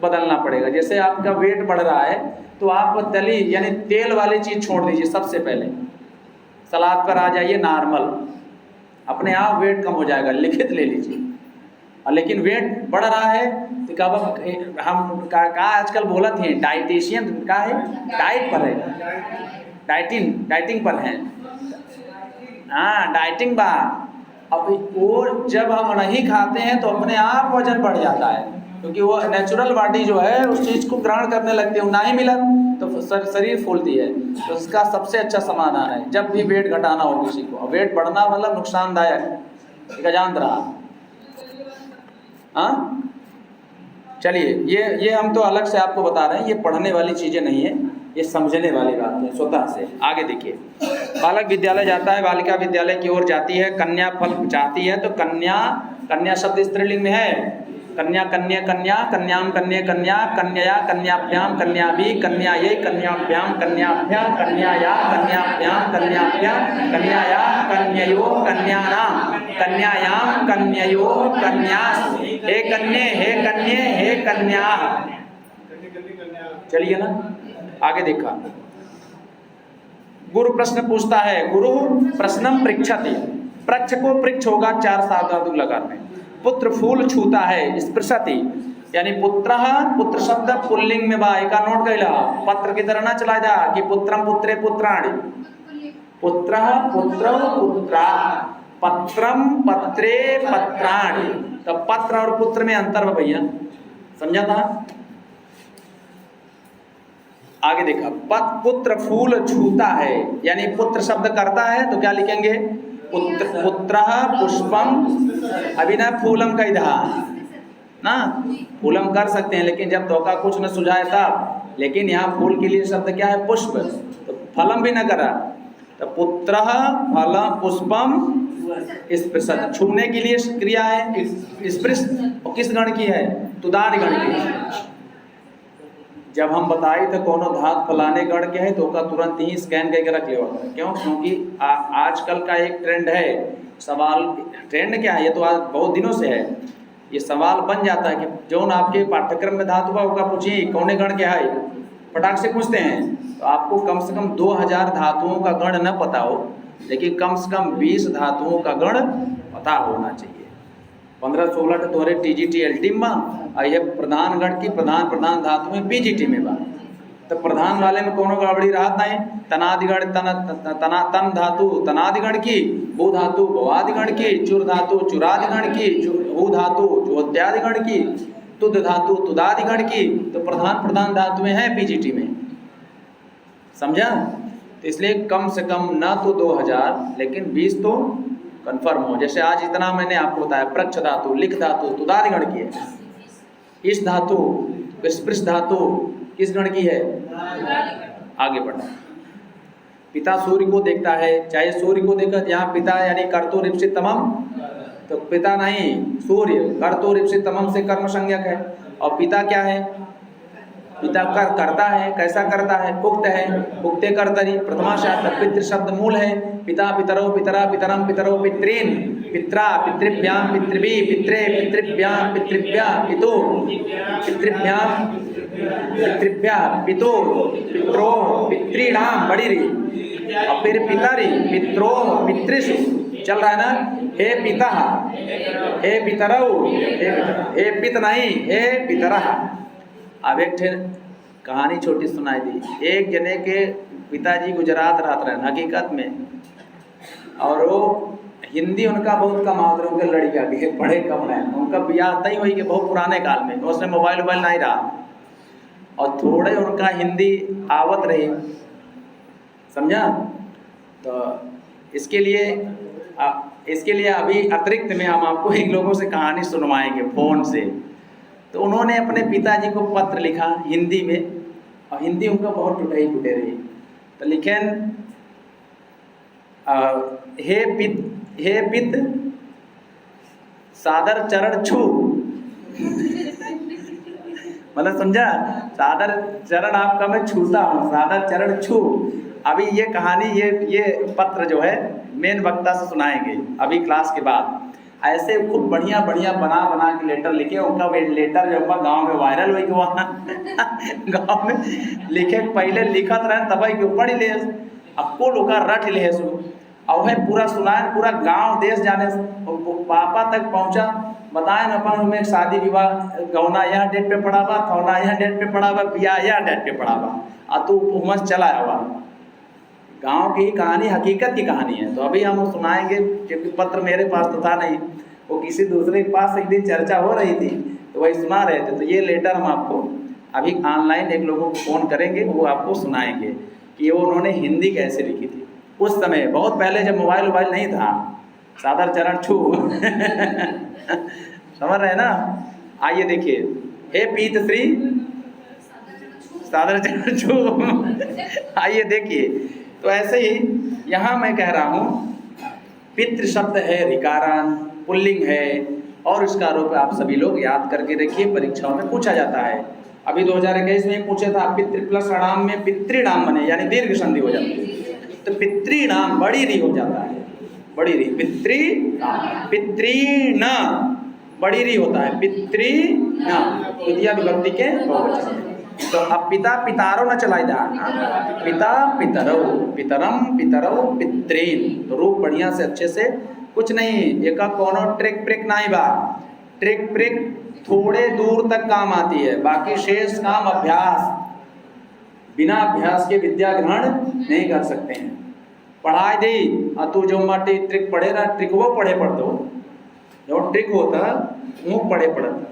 बदलना पड़ेगा। जैसे आपका वेट बढ़ रहा है तो आप तली यानी तेल वाली चीज़ छोड़ दीजिए सबसे पहले, सलाद पर आ जाइए नॉर्मल, अपने आप वेट कम हो जाएगा, लिखित ले लीजिए। लेकिन वेट बढ़ रहा है तो कब हम का आजकल बोला थे डाइटिशियन का है, डाइट पर है, डाइटिंग पर है, हाँ डाइटिंग बा। अब वो जब हम नहीं खाते हैं तो अपने आप वजन बढ़ जाता है, क्योंकि वो नेचुरल बॉडी जो है उस चीज़ को ग्रहण करने लगती है, ना ही मिला तो शरीर फूलती है। तो इसका सबसे अच्छा समाधान है जब भी वेट घटाना हो किसी को, वेट बढ़ना मतलब नुकसानदायक, जान रहा। हाँ चलिए, ये हम तो अलग से आपको बता रहे हैं, ये पढ़ने वाली चीज़ें नहीं है, ये समझने वाली बात है स्वतः से। आगे देखिए, बालक विद्यालय जाता है, बालिका विद्यालय की ओर जाती है, कन्या फल चाहती है, तो कन्या, कन्या शब्द स्त्रीलिंग में है, कन्या कन्या कन्या, कन्याम कन्या कन्या, कन्या कन्याभ्याम कन्याभि, कन्या ये कन्याभ्याम कन्याभ्याम, कन्याया कन्याभ्याम कन्याभ्याम, कन्याया कन्ययो कन्यानाम, कन्यायाम कन्ययो कन्यास, हे कन्ये हे कन्ये हे कन्या। चलिए ना, आगे देखा, गुरु प्रश्न पूछता है, गुरु प्रश्नम पृच्छति, पृच्छ को पृच्छ होगा 4 सार्वधातुक लकार में। पुत्र फूल छूता है, स्पृशति, यानी पुत्र, पुत्र शब्द पुल्लिंग में बा, एका नोट कैला, पत्र की तरह ना चला जा कि पुत्रम पुत्रे पुत्राणि, पुत्र पुत्र पुत्रा, पत्रम पत्रे पत्राणि। तो पत्र और पुत्र में अंतर है भैया, समझा था? आगे देखा, पुत्र फूल छूता है, यानी पुत्र शब्द करता है तो क्या लिखेंगे? पुत्र पुष्पम, अभी ना फूलम का इधर ना, फूलम कर सकते हैं लेकिन जब धोखा कुछ न सुझाए तब, लेकिन यहाँ फूल के लिए शब्द क्या है? पुष्प, तो फलम भी न करा, तो पुत्र फलम पुष्पम स्पृशत, छूने के लिए क्रिया है स्पृश, और किस गण की है? तुदादि गण की। जब हम बताए तो कोनो धात फलाने गण के है तो का तुरंत ही स्कैन करके रख ले, क्यों? क्योंकि आजकल का एक ट्रेंड है, सवाल ट्रेंड क्या है, ये तो आज बहुत दिनों से है, ये सवाल बन जाता है कि जो आपके पाठ्यक्रम में धातु होगा पूछिए कौने गण के है, फटाक से पूछते हैं। तो आपको कम से कम 2000 धातुओं का गण न पता हो, लेकिन कम से कम 20 धातुओं का गण पता होना चाहिए। 15-16 तोहरे TGT LT में और ये प्रधान गण की प्रधान धातु में PGT में बा। तो प्रधान वाले में कोनो गड़बड़ी रहत नहीं। तनादिगण तन धातु तनादिगण की, भू धातु भवादिगण की, चुर धातु चुरादिगण की, भू धातु चुहोत्यादिगण की, तुद धातु तुदादिगण की। तो प्रधान धातुएं हैं PGT में, समझा। तो इसलिए कम से कम ना तो 2000 लेकिन 20 तो कंफर्म हो। जैसे आज इतना मैंने आपको बताया, प्रच्छ धातु, लिख धातु तुदादिगण की है। इस धातु स्पृश धातु किस गण की है? आगे बढ़ा। पिता सूर्य को देखता है, चाहे सूर्य को देखा, यहाँ पिता यानी कर्तो रिप्सित तमम, तो पिता नहीं सूर्य, कर्तो रिप्सित तमम से कर्म संज्ञक है। और पिता क्या है? पिता करता है, कैसा करता है? उक्त है, उक्ते कर्तरी, प्रथमा शब्द पितृ शब्द मूल है। पिता पितरो पितरा पितरम पितरो पितॄन, पित्रा पितृभ्याम पितृभि, पित्रे पितृभ्याम पितृभ्या, पितु पितृभ्याम पितृभ्या, पितो पित्रो पितॄणाम, बड़ी री, और फिर पितरी पित्रो पितृषु, चल रहा है ना। हे पिता, हे पितरौ, हे पित नहीं, हे पितरः। अब एक कहानी छोटी सुनाई दी। एक जने के पिताजी गुजरात रहते रहे हकीकत में, और वो हिंदी उनका बहुत कम आवत रहे, उनके लड़कियाँ भी पढ़े कम रहे। उनका ब्याह तय हुई कि बहुत पुराने काल में, उसमें मोबाइल नहीं रहा, और थोड़े उनका हिंदी आवत रही, समझा। तो इसके लिए अभी अतिरिक्त में हम आपको एक लोगों से कहानी सुनवाएंगे फ़ोन से। तो उन्होंने अपने पिताजी को पत्र लिखा हिंदी में, और हिंदी उनका बहुत टूटे रही। तो लिखें, हे पित सादर चरण छू, मतलब समझा, सादर चरण आपका मैं छूता हूँ, सादर चरण छू। अभी ये कहानी ये पत्र जो है मेन वक्ता से सुनाएंगे अभी क्लास के बाद। ऐसे खूब बढ़िया बना के लेटर लिखे। उनका लेटर जो हुआ गांव में वायरल हुई, वहाँ गांव में लिखे, पहले लिखत रहे तब के ऊपर ही ले, अब को लोग रट ले सु, और वह पूरा सुनाए, पूरा गांव देश जाने पापा तक पहुँचा। बताए न अपन में शादी विवाह गौना यह डेट पे पड़ा बा, थौना यह डेट पे पड़ा बा, ब्याह यह डेट पे पड़ा बा, और तू उमस चला हुआ। गांव की कहानी हकीकत की कहानी है। तो अभी हम सुनाएंगे, क्योंकि पत्र मेरे पास तो था नहीं, वो किसी दूसरे के पास एक दिन चर्चा हो रही थी तो वही सुना रहे थे। तो ये लेटर हम आपको अभी ऑनलाइन एक लोगों को फ़ोन करेंगे, वो आपको सुनाएंगे कि वो उन्होंने हिंदी कैसे लिखी थी उस समय, बहुत पहले जब मोबाइल नहीं था। सादर चरण छू समझ रहे हैं ना। आइए देखिए, हे पीत श्री सादर चरण छू। आइए देखिए, तो ऐसे ही यहाँ मैं कह रहा हूँ, पितृ शब्द है ऋकारान, पुल्लिंग है, और इसका आरोप आप सभी लोग याद करके रखिए, परीक्षाओं में पूछा जाता है। अभी 2021 में पूछा था, पितृ प्लस अणाम में पितृणाम बने, यानी दीर्घ संधि हो जाती है, तो पितृणाम बड़ी री हो जाता है, बड़ी री, पितृण बड़ी री होता है, पितृणाम द्वितीय विभक्ति के बहुवचन। तो अब पिता पितारो न चलाई जा, पिता पितरो, पितरम पितरो पितृन। तो रूप बढ़िया से अच्छे से, कुछ नहीं एक कोनो ट्रिक प्रिक नहीं बा। ट्रिक प्रिक थोड़े दूर तक काम आती है, बाकी शेष काम अभ्यास, बिना अभ्यास के विद्या ग्रहण नहीं कर सकते हैं। पढ़ाई दी और तू जो माटी ट्रिक पढ़े ना, ट्रिक वो पढ़े पढ़ दो, जो ट्रिक होता वो पढ़े पढ़ता,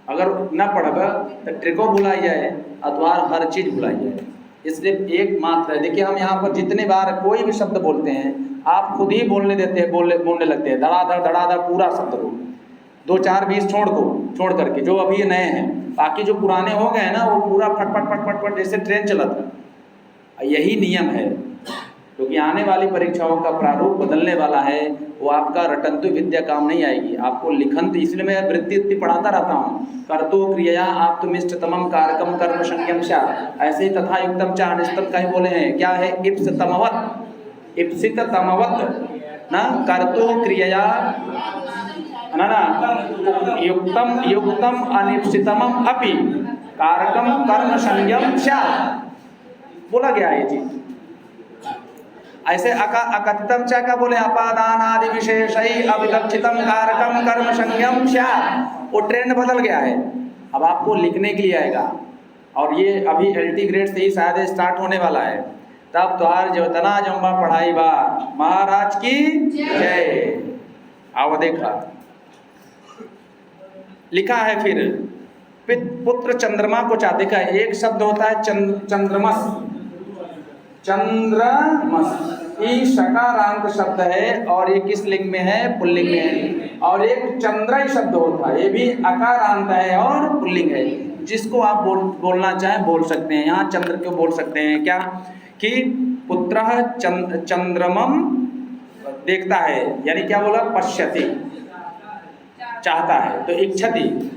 अगर न पढ़बा तो ट्रिको भुलाई जाए, अथवा हर चीज़ भुलाई जाए। इसलिए एक मात्र है। देखिए, हम यहाँ पर जितने बार कोई भी शब्द बोलते हैं, आप खुद ही बोलने देते हैं, बोलने लगते हैं धड़ाधड़ पूरा शब्द को, 2-4-20 छोड़ करके, जो अभी नए हैं। बाकी जो पुराने हो गए हैं ना, वो पूरा फट जैसे ट्रेन चलता है। यही नियम है, क्योंकि आने वाली परीक्षाओं का प्रारूप बदलने वाला है। वो आपका रटंतु विद्या काम नहीं आएगी, आपको लिखंत। इसलिए मैं वृत्ति पढ़ाता रहता हूँ। कर्तो क्रिया आप तुम इष्टतमम कारकम कर्म संज्ञम स्यात्, ऐसे ही तथा युक्तम च अनिष्टम कहीं बोले हैं। क्या है? इप्सितमवत्, इप्सिततमवत् ना, कर्तो क्रिया ना युक्तम अनिप्सितमम अपि, कारकम कर्म संज्ञम स्यात्, बोला गया है जी। ऐसे अकथितम च का बोले अपादान आदि विशेषई अविवक्षितम कारकम कर्म संज्ञम स्यात्, वो ट्रेंड बदल गया है, अब आपको लिखने के लिए आएगा। और ये अभी LT ग्रेड से ही शायद स्टार्ट होने वाला है। तब तुहार जो तना जम्बा पढ़ाई बा, महाराज की जय। आओ देखा लिखा है फिर पुत्र चंद्रमा को चाहते, देखा एक शब्द होता है चंद्रमस, चंद्रमस ई शकारांत शब्द है, और ये किस लिंग में है? पुल्लिंग में है। और एक चंद्र शब्द होता है, ये भी अकारांत है और पुल्लिंग है। जिसको आप बोलना चाहें बोल सकते हैं। यहाँ चंद्र क्यों बोल सकते हैं क्या कि पुत्रः चंद्रमम देखता है, यानी क्या बोला? पश्यति, चाहता है, तो इच्छति।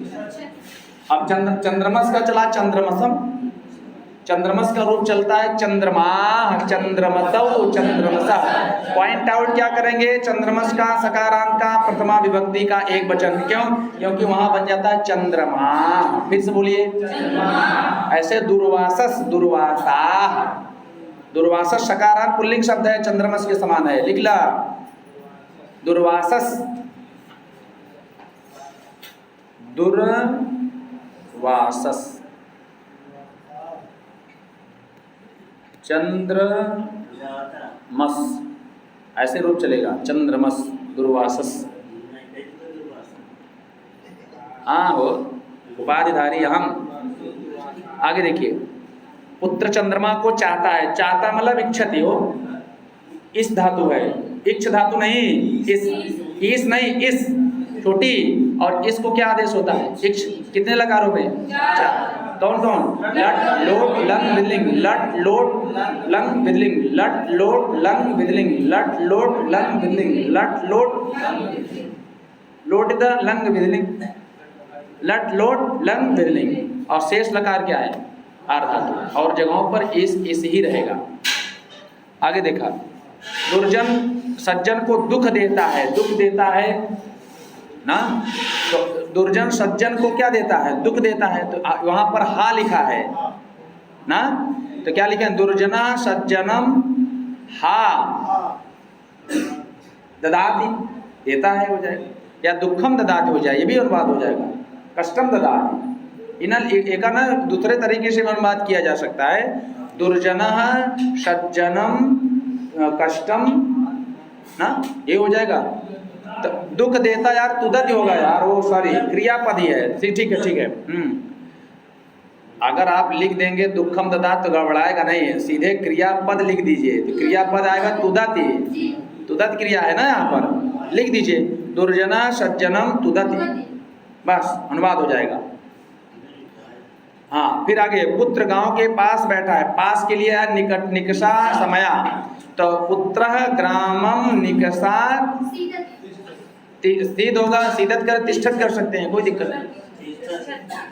अब चंद्रमस का चला चंद्रमसम, चंद्रमस का रूप चलता है चंद्रमा, चंद्रमसौ, चंद्रमसा। पॉइंट आउट क्या करेंगे? चंद्रमस का सकारांत का प्रथमा विभक्ति का एक वचन, क्यों? क्योंकि वहां बन जाता है चंद्रमा। फिर से बोलिए, ऐसे दुर्वासस, दुर्वासा, दुर्वासस सकारांत पुल्लिंग शब्द है, चंद्रमस के समान है, लिख ला दुर्वासस, दुर्वासस, चंद्रमस, ऐसे रूप चलेगा चंद्रमस, दुर्वासस। हाँ हो उपाधिधारी हम। आगे देखिए, पुत्र चंद्रमा को चाहता है, चाहता मतलब इच्छति हो, इस धातु है, इच्छ धातु नहीं, इस नहीं, इस छोटी, और इसको क्या आदेश होता है? इच्छ। कितने लकारों में? कौन कौन? लट लोट लंग विदलिंग, लट लोट लंग विदलिंग, लट लोट लंग विदलिंग, लट लोट लंग विदलिंग, लट लोट लोट द लंग विदलिंग, लट लोट लंग विदलिंग। और शेष लकार क्या है? आर धातु, और जगहों पर इस ही रहेगा। आगे देखा, दुर्जन सज्जन को दुख देता है, दुख देता है ना, तो दुर्जन सज्जन को क्या देता है? दुख देता है, तो वहां पर हा लिखा है ना, तो क्या लिखा है? दुर्जना सज्जनम हा ददाति, देता है हो जाएगा, या दुखम ददाति हो जाए, ये भी अनुवाद हो जाएगा, कष्टम ददाति। इनल एक ना दूसरे तरीके से अनुवाद किया जा सकता है, दुर्जनः सज्जनम कष्टम ना, ये हो जाएगा। तो दुख देता यार तुदत होगा यार, वो सॉरी क्रियापद ही है, ठीक है, ठीक है। अगर आप लिख देंगे दुखम ददात तो गड़बड़ाएगा नहीं, सीधे क्रियापद लिख दीजिए, तो क्रियापद आएगा तुदति, तुदत क्रिया है ना, यहाँ पर लिख दीजिए दुर्जना सज्जनम तुदति, बस अनुवाद हो जाएगा। हाँ, फिर आगे, पुत्र गांव के पास बैठा है, पास के लिए है निकट, निकषा समया, तो पुत्रः ग्रामम निकषा, सीध होगा, सीधत कर तिष्ठत कर सकते हैं, कोई दिक्कत नहीं,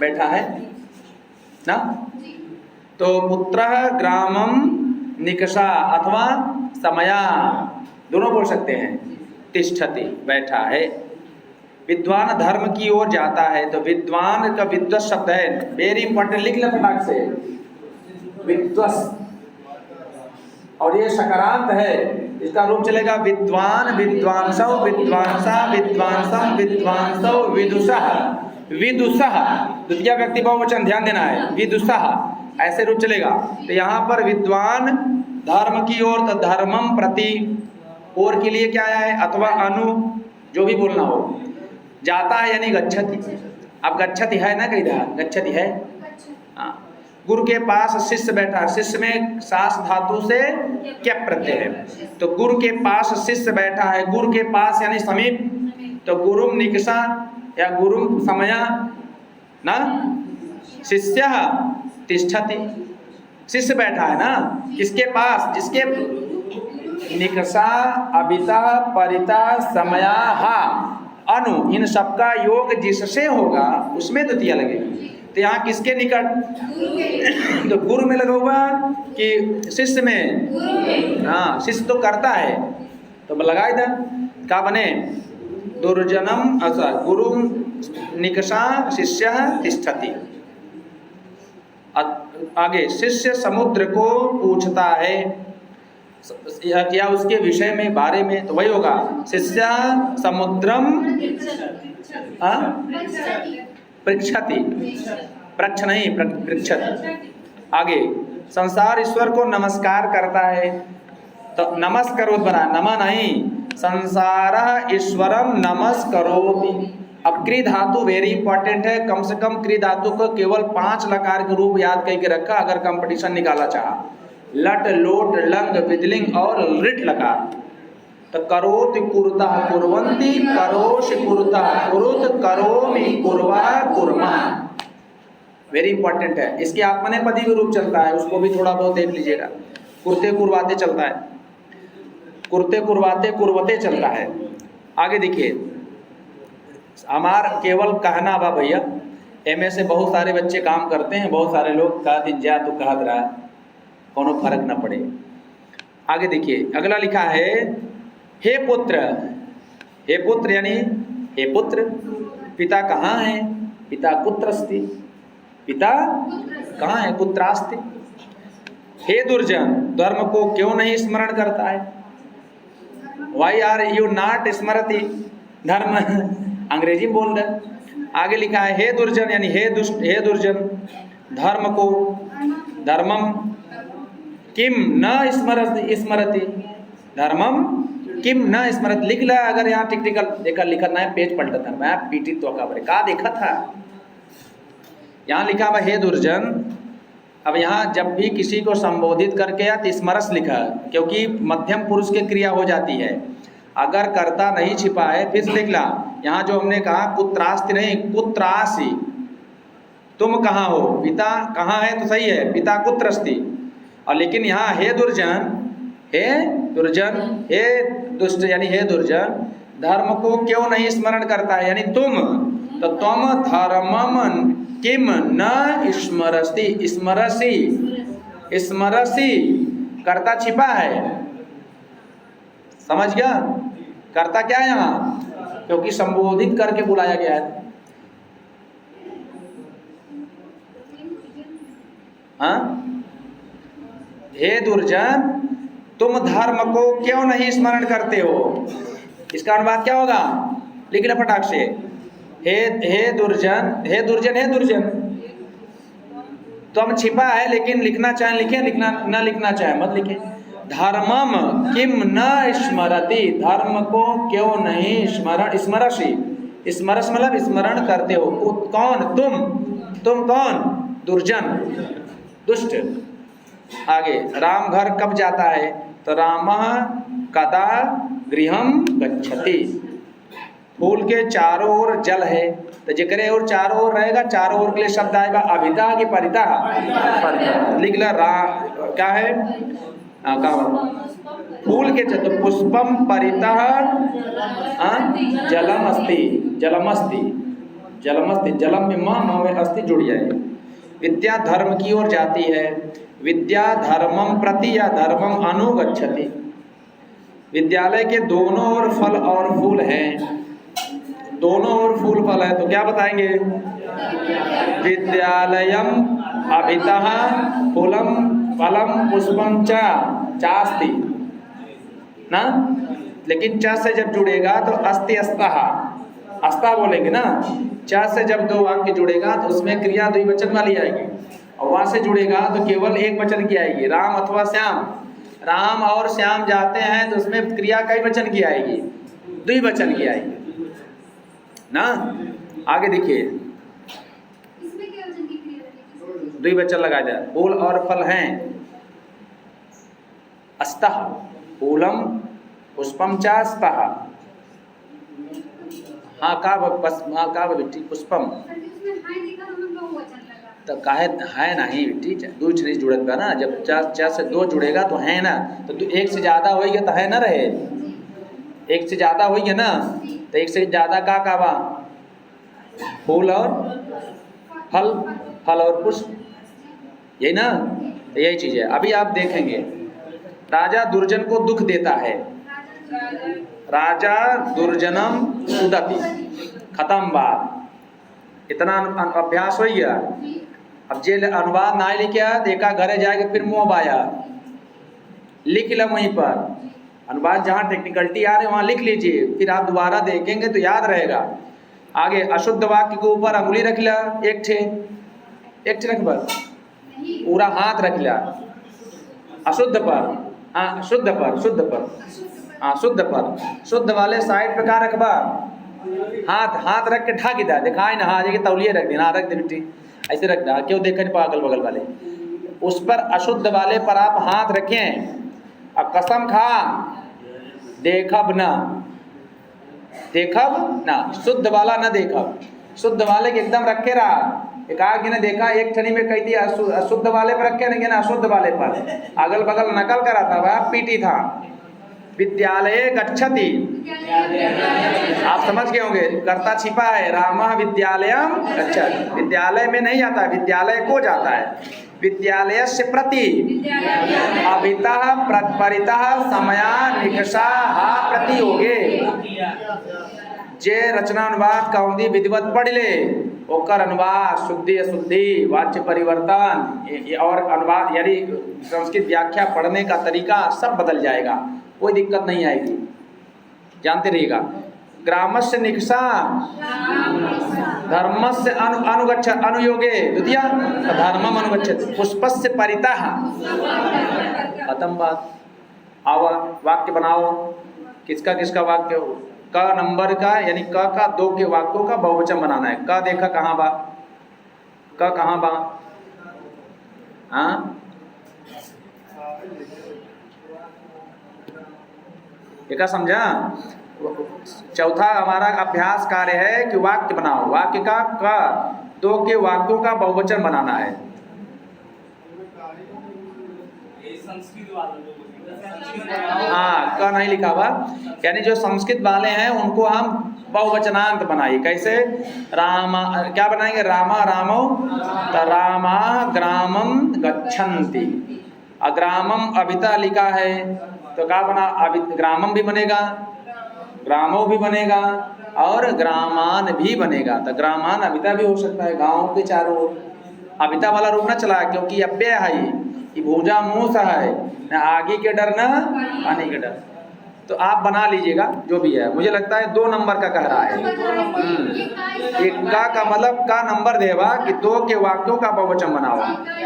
बैठा है ना। तो पुत्रः ग्रामम निकषा अथवा समया दोनों बोल सकते हैं, तिष्ठति बैठा है। विद्वान धर्म की ओर जाता है, तो विद्वान का विद्वत शब्द है, वेरी इंपॉर्टेंट, लिख ले फटाक से, विद्वस, और ये सकारांत है, इसका रूप चलेगा विद्वान, विद्वांसौ, विद्वांसा, विद्वांसम, विद्वांसौ, विदुषः, विदुषः द्वितीय व्यक्ति बहुवचन, ध्यान देना है, विदुषः, ऐसे रूप चलेगा। तो यहाँ पर विद्वान धर्म की ओर, तो धर्मम प्रति, ओर के लिए क्या है? अथवा अनु, जो भी बोलना हो, जाता है यानी गच्छति। अब गच्छति है ना, कहीं गच्छति है। हाँ, गुरु के पास शिष्य बैठा है, शिष्य में सास धातु से क्या प्रत्यय है, तो गुरु के पास शिष्य बैठा है, गुरु के पास यानी समीप, तो गुरुम निकषा या गुरुम समया ना, शिष्यः तिष्ठति, शिष्य बैठा है ना, किसके पास? जिसके निकषा अबिता परिता समया हा अनु, इन सबका योग जिससे होगा उसमें द्वितीय लगेगी। तो यहाँ किसके निकट? तो गुरु में लगा हुआ कि शिष्य में? हाँ, शिष्य तो करता है, तो लगा इधर, क्या बने? दुर्जनम, अच्छा, गुरु निकषा शिष्य तिष्ठति, आगे शिष्य समुद्र को पूछता है या उसके विषय में बारे में, तो वही होगा शिष्य समुद्रम पृच्छति, पृच्छ नहीं पृच्छति। आगे संसार ईश्वर को नमस्कार करता है, तो नमस्करोति बना, नमा नहीं, संसार ईश्वरम नमस्करोति। अब क्री धातु वेरी इंपॉर्टेंट है, कम से कम क्री धातु को केवल 5 लकार के रूप याद करके रखा अगर कंपटीशन निकाला चाहा। लट लोट लंग विदलिंग और लृट लकार। तो करोति कुरुतः कुर्वन्ति, करोषि कुरुतः कुरुत, करोमि कुर्वा कुर्मा। वेरी इंपॉर्टेंट है। इसके आत्मनेपदी भी रूप चलता है, उसको भी थोड़ा बहुत देख लीजिएगा। कुर्ते कुर्वाते चलता है, कुर्ते कुर्वाते कुर्वते चलता है। आगे देखिए, हमार केवल कहना बा भैया, एमए से बहुत सारे बच्चे काम करते हैं, बहुत सारे लोग कहा दिन जा तो कहत रहा, कोनो फर्क न पड़े। आगे देखिए अगला लिखा है हे पुत्र। हे पुत्र यानी हे पुत्र, पिता कहाँ है? पिता कुत्रस्ति, पिता कहाँ है? कुत्रास्ति। हे दुर्जन, धर्म को क्यों नहीं स्मरण करता है? वाई आर यू नॉट स्मरति धर्म, अंग्रेजी बोल रहे। आगे लिखा है हे दुर्जन यानी हे दुष्ट, हे दुर्जन, धर्म को, धर्मम किम न स्मरति, धर्मम किम न स्मरत। लिख ला, अगर यहाँ टिकटिकल लिखना है पेज पलटा था, मैं पीटी तो का देखा था। यहाँ लिखा हुआ हे दुर्जन। अब यहाँ जब भी किसी को संबोधित करके या स्मरस लिखा है, क्योंकि मध्यम पुरुष की क्रिया हो जाती है। अगर कर्ता नहीं छिपा है, फिर देख ला, यहाँ जो हमने कहा कुत्रास्ति नहीं कुत्रासी, तुम कहाँ हो? पिता कहाँ है तो सही है, पिता कुत्रस्ति। और लेकिन यहाँ हे दुर्जन, हे दुर्जन, हे दुष्ट यानी हे दुर्जन, धर्म को क्यों नहीं स्मरण करता है? यानी तुम, तो तुम धर्मम किम न स्मरसि, स्मरसि, स्मरसि, कर्ता छिपा है, समझ गया? कर्ता क्या है यहाँ? क्योंकि संबोधित करके बुलाया गया है। हाँ, हे दुर्जन, तुम धर्म को क्यों नहीं स्मरण करते हो? इसका अनुवाद क्या होगा? लिख लो फटाक से। हे दुर्जन, हे दुर्जन, हे दुर्जन, तुम छिपा है लेकिन लिखना चाहे लिखे, लिखना न लिखना चाहे मत लिखे। धर्मम किम न स्मरति, धर्म को क्यों नहीं स्मरण, स्मरसि, स्मरस मतलब स्मरण करते हो। कौन? तुम कौन? दुर्जन, दुष्ट। आगे राम घर कब जाता है? तो रामः कदा गृहम गच्छति। फूल के चारों ओर जल है, तो जिक्रे और चारों ओर रहेगा, चारों ओर के लिए शब्द आएगा अभिता की परिता। लिख ला, क्या है? फूल के तो पुष्पम परितः जलम अस्ति, जलम अस्ति, जलम अस्ति, जलम में मां में अस्ति जुड़ जाए। विद्या धर्म की ओर जाती है, विद्या धर्मम प्रति या धर्मम अनुगच्छति। विद्यालय के दोनों ओर फल और फूल हैं, दोनों ओर फूल फल है, तो क्या बताएंगे? विद्यालयम अभितः फूलम फलम पुष्पम चास्ति ना। लेकिन च से जब जुड़ेगा तो अस्ति अस्तः, अस्ता बोलेंगे ना। च से जब दो वाक्य जुड़ेगा तो उसमें क्रिया द्विवचन वाली आएगी, और वहां से जुड़ेगा तो केवल एक वचन की आएगी, राम अथवा श्याम। राम और श्याम जाते हैं तो उसमें क्रिया कई वचन की आएगी, द्विवचन की आएगी ना। आगे देखिए, द्विवचन लगा जाए। फूल और फल हैं, अस्तः फूलम पुष्पम च अस्तः। हाँ का बिट्टी पुष्पम तो काहे है नहीं बिट्टी, दो चीज जुड़त बा ना। जब च से दो जुड़ेगा तो है ना, तो एक से ज्यादा होइए तो है ना रहे, एक से ज्यादा होइए ना, तो एक से ज्यादा का बा? फूल और फल, फल और पुष्प, यही ना, यही चीज है। अभी आप देखेंगे, राजा दुर्जन को दुख देता है, राजा दुर्जनम सुदति, खत्म बात। इतना अभ्यास हो गया। अब जे अनुवाद ना लिखा देखा घरे जाके फिर मुँह बाया लिख लो वहीं पर अनुवाद जहाँ टेक्निकलिटी आ रही है वहाँ लिख लीजिए, फिर आप दोबारा देखेंगे तो याद रहेगा। आगे अशुद्ध वाक्य के ऊपर अंगुली रख लिया, एक ठे रख पर पूरा हाथ रख लिया, अशुद्ध पर, हाँ शुद्ध पर, शुद्ध पर, हाँ शुद्ध पर, शुद्ध वाले साइड पे कहाँ रखबा, हाथ रख के ढाक दे, दिखाई ना हाँ जगह तौलिए रख देना, रख दे बेटी ऐसे रख दे, क्यों देख नहीं अगल बगल वाले, उस पर अशुद्ध वाले पर आप हाथ रखें और कसम खा देखब ना, शुद्ध वाला ना देखब, शुद्ध वाले के एकदम रखे रहा, एक आगे ने देखा एक ठनी में कही थी अशुद्ध वाले पर रखे नहीं ना अशुद्ध वाले पर, अगल बगल नकल करा था वह पीटी था। विद्यालय गच्छति, आप समझ गए होंगे, कर्ता छिपा है, रामः विद्यालयम गच्छति, विद्यालय में नहीं जाता है, विद्यालय को जाता है। विद्यालयस्य प्रति अभितः परितः समया निकषा प्रति होगे, जे रचना अनुवाद कौंदी विधिवत पढ़ ले ओकर अनुवाद शुद्धि अशुद्धि वाच्य परिवर्तन और अनुवाद यानी संस्कृत व्याख्या पढ़ने का तरीका सब बदल जाएगा, कोई दिक्कत नहीं आएगी, जानते रहिएगा। ग्रामस्य निकषा धर्मस्य अनुगच्छ अनुयोगे द्वितीय धर्मम अनुगच्छति, पुष्पस्य परितः, खत्म बात। आओ वाक्य बनाओ, किसका वाक्य, क नंबर का यानी क का 2 के वाक्यों का बहुवचन बनाना है। क देखा कहाँ बा, क कहाँ बा, हाँ ये समझा। चौथा हमारा अभ्यास कार्य है कि वाक्य बनाओ, वाक्य का क 2 के वाक्यों का बहुवचन बनाना है। हाँ क नहीं लिखा हुआ, यानी जो संस्कृत वाले हैं उनको हम बहुवचनांत बनाइए। कैसे, रामा क्या बनाएंगे, रामा रामो, तो रामा ग्रामम गच्छन्ति, अग्रामम अभिता लिखा है तो क्या बना, ग्रामम भी बनेगा, ग्रामो भी बनेगा और ग्रामान भी बनेगा, तो ग्रामान अभिता भी हो सकता है, गाँव के चारों ओर। अभिता वाला रूप ना चला क्योंकि अव्यय है, ये भूजा मूस है, न आगे के डर न पानी के डर। तो आप बना लीजिएगा जो भी है, मुझे लगता है 2 नंबर का कह रहा है। एक का मतलब का नंबर देवा कि 2 के वाक्यों का बहुवचन बनाओ।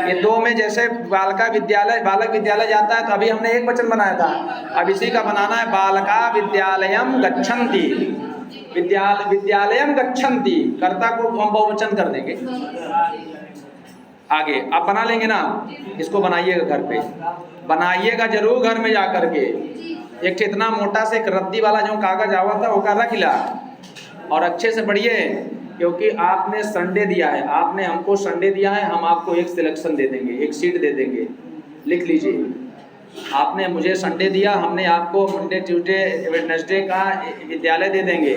ये 2 में जैसे बालक विद्यालय जाता है तो अभी हमने एक वचन बनाया था, अब इसी का बनाना है बालका विद्यालयम गच्छन्ति, विद्यालयम गच्छन्ति, कर्ता को हम बहुवचन कर देंगे। आगे आप बना लेंगे ना, इसको बनाइएगा घर पे, बनाइएगा जरूर घर में जा करके। एक इतना मोटा से एक रद्दी वाला जो कागज आवा था वो रख ला और अच्छे से पढ़िए, क्योंकि आपने संडे दिया है, आपने हमको संडे दिया है, हम आपको एक सिलेक्शन दे देंगे, एक सीट दे देंगे, लिख लीजिए। आपने मुझे संडे दिया, हमने आपको मंडे ट्यूसडे वेडनेसडे का विद्यालय दे देंगे।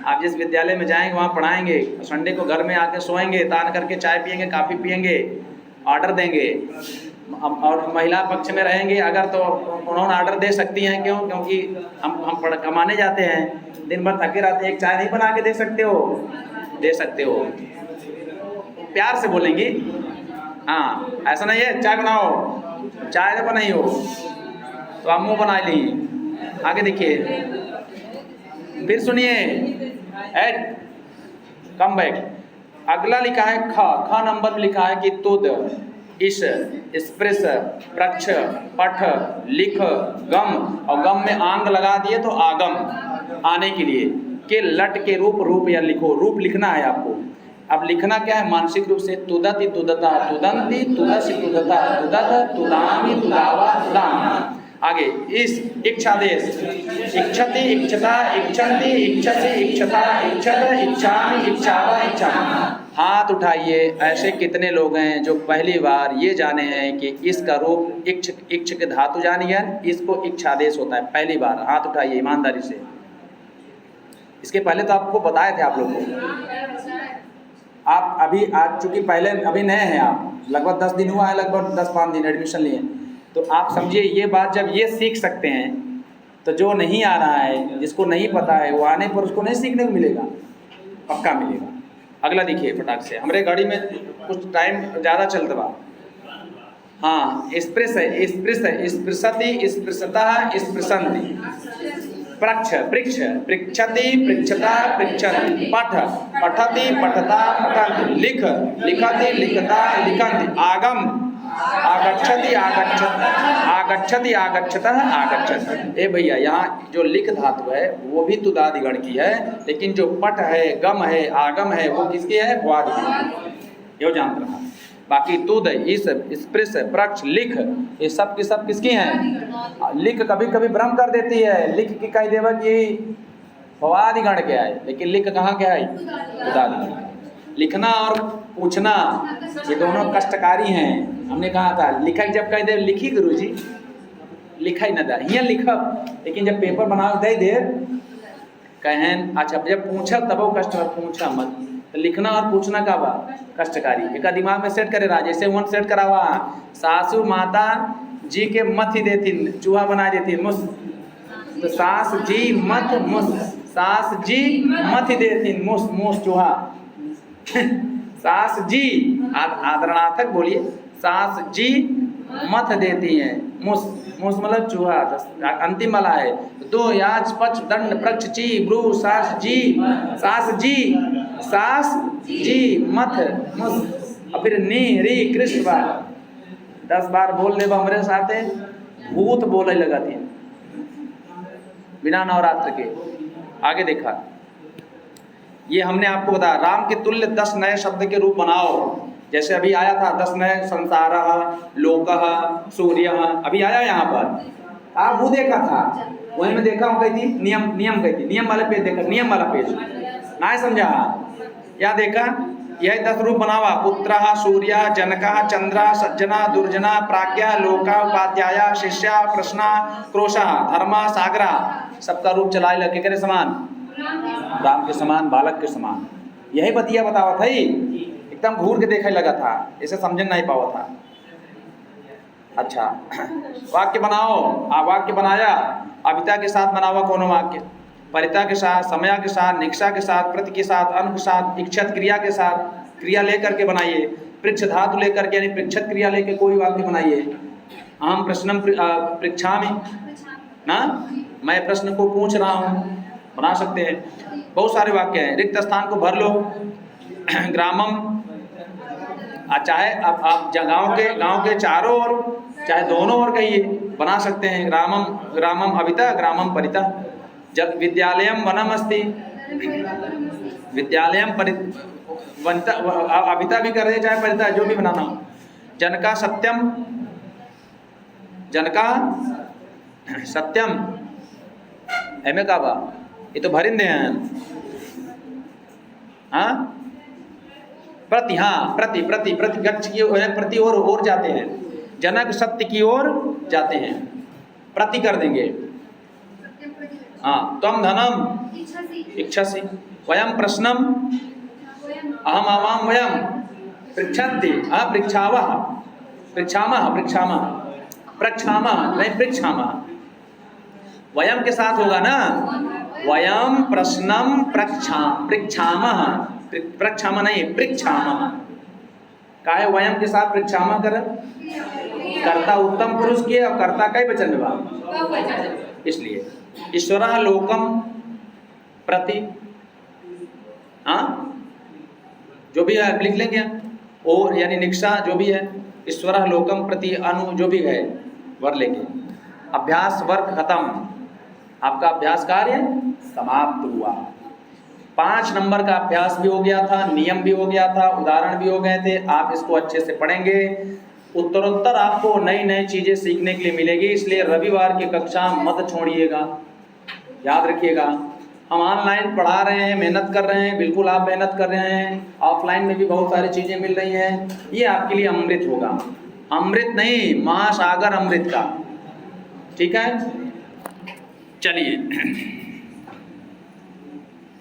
आप जिस विद्यालय में जाएंगे वहाँ पढ़ाएंगे, संडे को घर में आके सोएंगे, तान करके चाय पियेंगे, काफ़ी पियेंगे, ऑर्डर देंगे। और महिला पक्ष में रहेंगे अगर तो उन्होंने ऑर्डर दे सकती हैं, क्यों, क्योंकि हम कमाने जाते हैं, दिन भर थके रहते हैं, एक चाय नहीं बना के दे सकते हो, दे सकते हो, प्यार से बोलेंगी। हाँ ऐसा नहीं है चाय बनाओ, चाय जब बनाई हो तो आप मुँह बना ली। आगे देखिए, फिर सुनिए, एड कम बैक, अगला लिखा है ख नंबर में लिखा है कि तुद, इस, स्पृश, प्रच्छ, पठ, लिख, गम, और गम में आंग लगा दिए तो आगम, आने के लिए, के लट के रूप या लिखो, रूप लिखना है आपको। अब लिखना क्या है, मानसिक रूप से तुदति तुदता तुदंती तुदसि तुदता तुदत तुदामी तुदावा तुदाम। आगे इस इच्छादेश, इच्छति इच्छता इच्छन्ति इच्छसि इच्छता इच्छत इच्छामि इच्छावा इच्छामि। हाथ उठाइए, ऐसे कितने लोग हैं जो पहली बार ये जाने हैं कि इसका रूप इच्छ के धातु जानिए, इसको इच्छादेश होता है। पहली बार हाथ उठाइए ईमानदारी से। इसके पहले तो आपको बताए थे आप लोगों को, आप अभी आज चूँकि पहले अभी नए हैं, आप लगभग 10 दिन हुआ है, लगभग 10-5 दिन एडमिशन लिए, तो आप समझिए ये बात जब ये सीख सकते हैं तो जो नहीं आ रहा है, जिसको नहीं पता है, वो आने पर उसको नहीं सीखने को मिलेगा, पक्का मिलेगा। अगला देखिए फटाक से, हमारे गाड़ी में कुछ टाइम ज़्यादा चलता बा। हाँ, स्पृश है, स्पृश है, स्पृशति, स्पृशतः, स्पृशन्ति। पृच्छ, पृच्छ, पृच्छति, पृच्छता, पृच्छन्ति। पठ, पठति, पठता, पठन्ति। लिख, लिखति, लिखता, लिखन्ति। आगम, आगच्छति, आगच्छत, आगच्छति, आगच्छतः, आगच्छति। ए भैया, यहाँ जो लिख धातु है वो भी तुदादि गण की है, लेकिन जो पट है, गम है, आगम है, वो किसकी है? भ्वादि गण की। यो जान रहा। बाकी तुद, इस, स्पृश, प्रक्ष, लिख, ये सब की सब किसकी हैं? लिख कभी कभी भ्रम कर देती है, लिख की कही देवा कि भवादि गण के है, लेकिन लिख कहाँ के है? तुदादि गण। लिखना और पूछना ये दोनों कष्टकारी हैं। हमने कहा था लिखा जब कह दे लिखी गुरुजी, लिखा ही न दा यहाँ लिखब, लेकिन जब पेपर बनाओ दे दे कहन अच्छा, जब पूछा तब वो कष्ट, पूछा मत। तो लिखना और पूछना का बा कष्टकारी। एक दिमाग में सेट करे राज, जैसे वन सेट करावा, सासू माता जी के मत ही देती, चूहा बना देती मुस, तो सास जी मत मुस, सास जी मत ही देती मुस, मुस चूहा। सास जी आदरणार्थक बोलिए, सास जी मत देती हैं मुस, मुस मतलब चूहा। अंतिम वाला है दो याच पच दंड प्रक्ष ची ब्रू सास जी, सास जी, सास जी मत मुस। और फिर नी री कृष्ण बार 10 बार बोल ले हमरे साथे भूत बोले लगा थी बिना नवरात्र के। आगे देखा, ये हमने आपको बताया राम के तुल्य 10 नए शब्द के रूप बनाओ। जैसे अभी आया था 10 नए, संसारः, लोकः, सूर्यः, अभी आया यहाँ पर। आप वो देखा था, वही में देखा हूँ, कही थी नियम, नियम कही थी, नियम वाले पेज देखा, नियम वाला पेज ना समझा। या देखा यह 10 रूप बनावा, पुत्रः, सूर्यः, जनकः, चंद्रः, सज्जना, दुर्जना, प्राज्ञा, लोका, उपाध्याया, शिष्या, प्रश्ना, क्रोशः, धर्मा, सागरा। सबका रूप चलाए लगे करे समान, राम के समान, बालक के समान। यही बतिया बतावा था, एकदम घूर के देखने लगा था, इसे समझ नहीं पावा था। अच्छा वाक्य बनाओ, वाक्य बनाया, अभिता के साथ बनावा कोनो वाक्य, परिता के साथ, समया के साथ, निक्षा के साथ, प्रति के साथ, अनु के साथ, इच्छत क्रिया के साथ, क्रिया लेकर के बनाइए। पृच्छ धातु लेकर के यानी पृच्छत क्रिया लेकर कोई वाक्य बनाइए। अहम प्रश्नम पृच्छामि ना, मैं प्रश्न को पूछ रहा हूँ, बना सकते हैं। बहुत सारे वाक्य हैं। रिक्त स्थान को भर लो। ग्रामम, चाहे आप गांव के चारों ओर, चाहे दोनों ओर कहिए, बना सकते हैं। ग्रामम, ग्रामम अभिता, ग्रामम परिता। जब विद्यालयम वनम अस्ति, विद्यालयम वनिता, अभिता भी कर दे चाहे परिता, जो भी बनाना हो। जनका सत्यम, जनका सत्यम, एमे का बा, ये तो भरिंदे हैं। हाँ प्रति, हाँ प्रति, प्रति, प्रति गच्छ की प्रति ओर जाते हैं। जनक सत्य की ओर जाते हैं, प्रति कर देंगे। हाँ त्वम धनम इच्छसि, वयम प्रश्नम, अहम आवाम वयम पृच्छन्ति, पृच्छावः, पृच्छामः, पृच्छामः, प्रक्षामः नहीं पृच्छामः। वयम के साथ होगा ना, वयम प्रश्नम पृच्छामः, पृच्छामः नहीं पृच्छामः। काहे वयम के साथ पृच्छामः कर, कर्ता उत्तम पुरुष की और कर्ता कई वचन में, इसलिए ईश्वरः लोकम प्रति, हाँ जो भी है लिख लेंगे, और यानी निक्षा जो भी है, ईश्वरः लोकम प्रति, अनु जो भी है वर लेंगे। अभ्यास वर्ग खत्म, आपका अभ्यास कार्य समाप्त हुआ। 5 नंबर का अभ्यास भी हो गया था, नियम भी हो गया था, उदाहरण भी हो गए थे। आप इसको अच्छे से पढ़ेंगे, उत्तरोत्तर आपको नई नई चीज़ें सीखने के लिए मिलेगी। इसलिए रविवार की कक्षा मत छोड़िएगा, याद रखिएगा। हम ऑनलाइन पढ़ा रहे हैं, मेहनत कर रहे हैं, बिल्कुल आप मेहनत कर रहे हैं। ऑफलाइन में भी बहुत सारी चीज़ें मिल रही हैं, ये आपके लिए अमृत होगा। अमृत नहीं, महासागर अमृत का, ठीक है। चलिए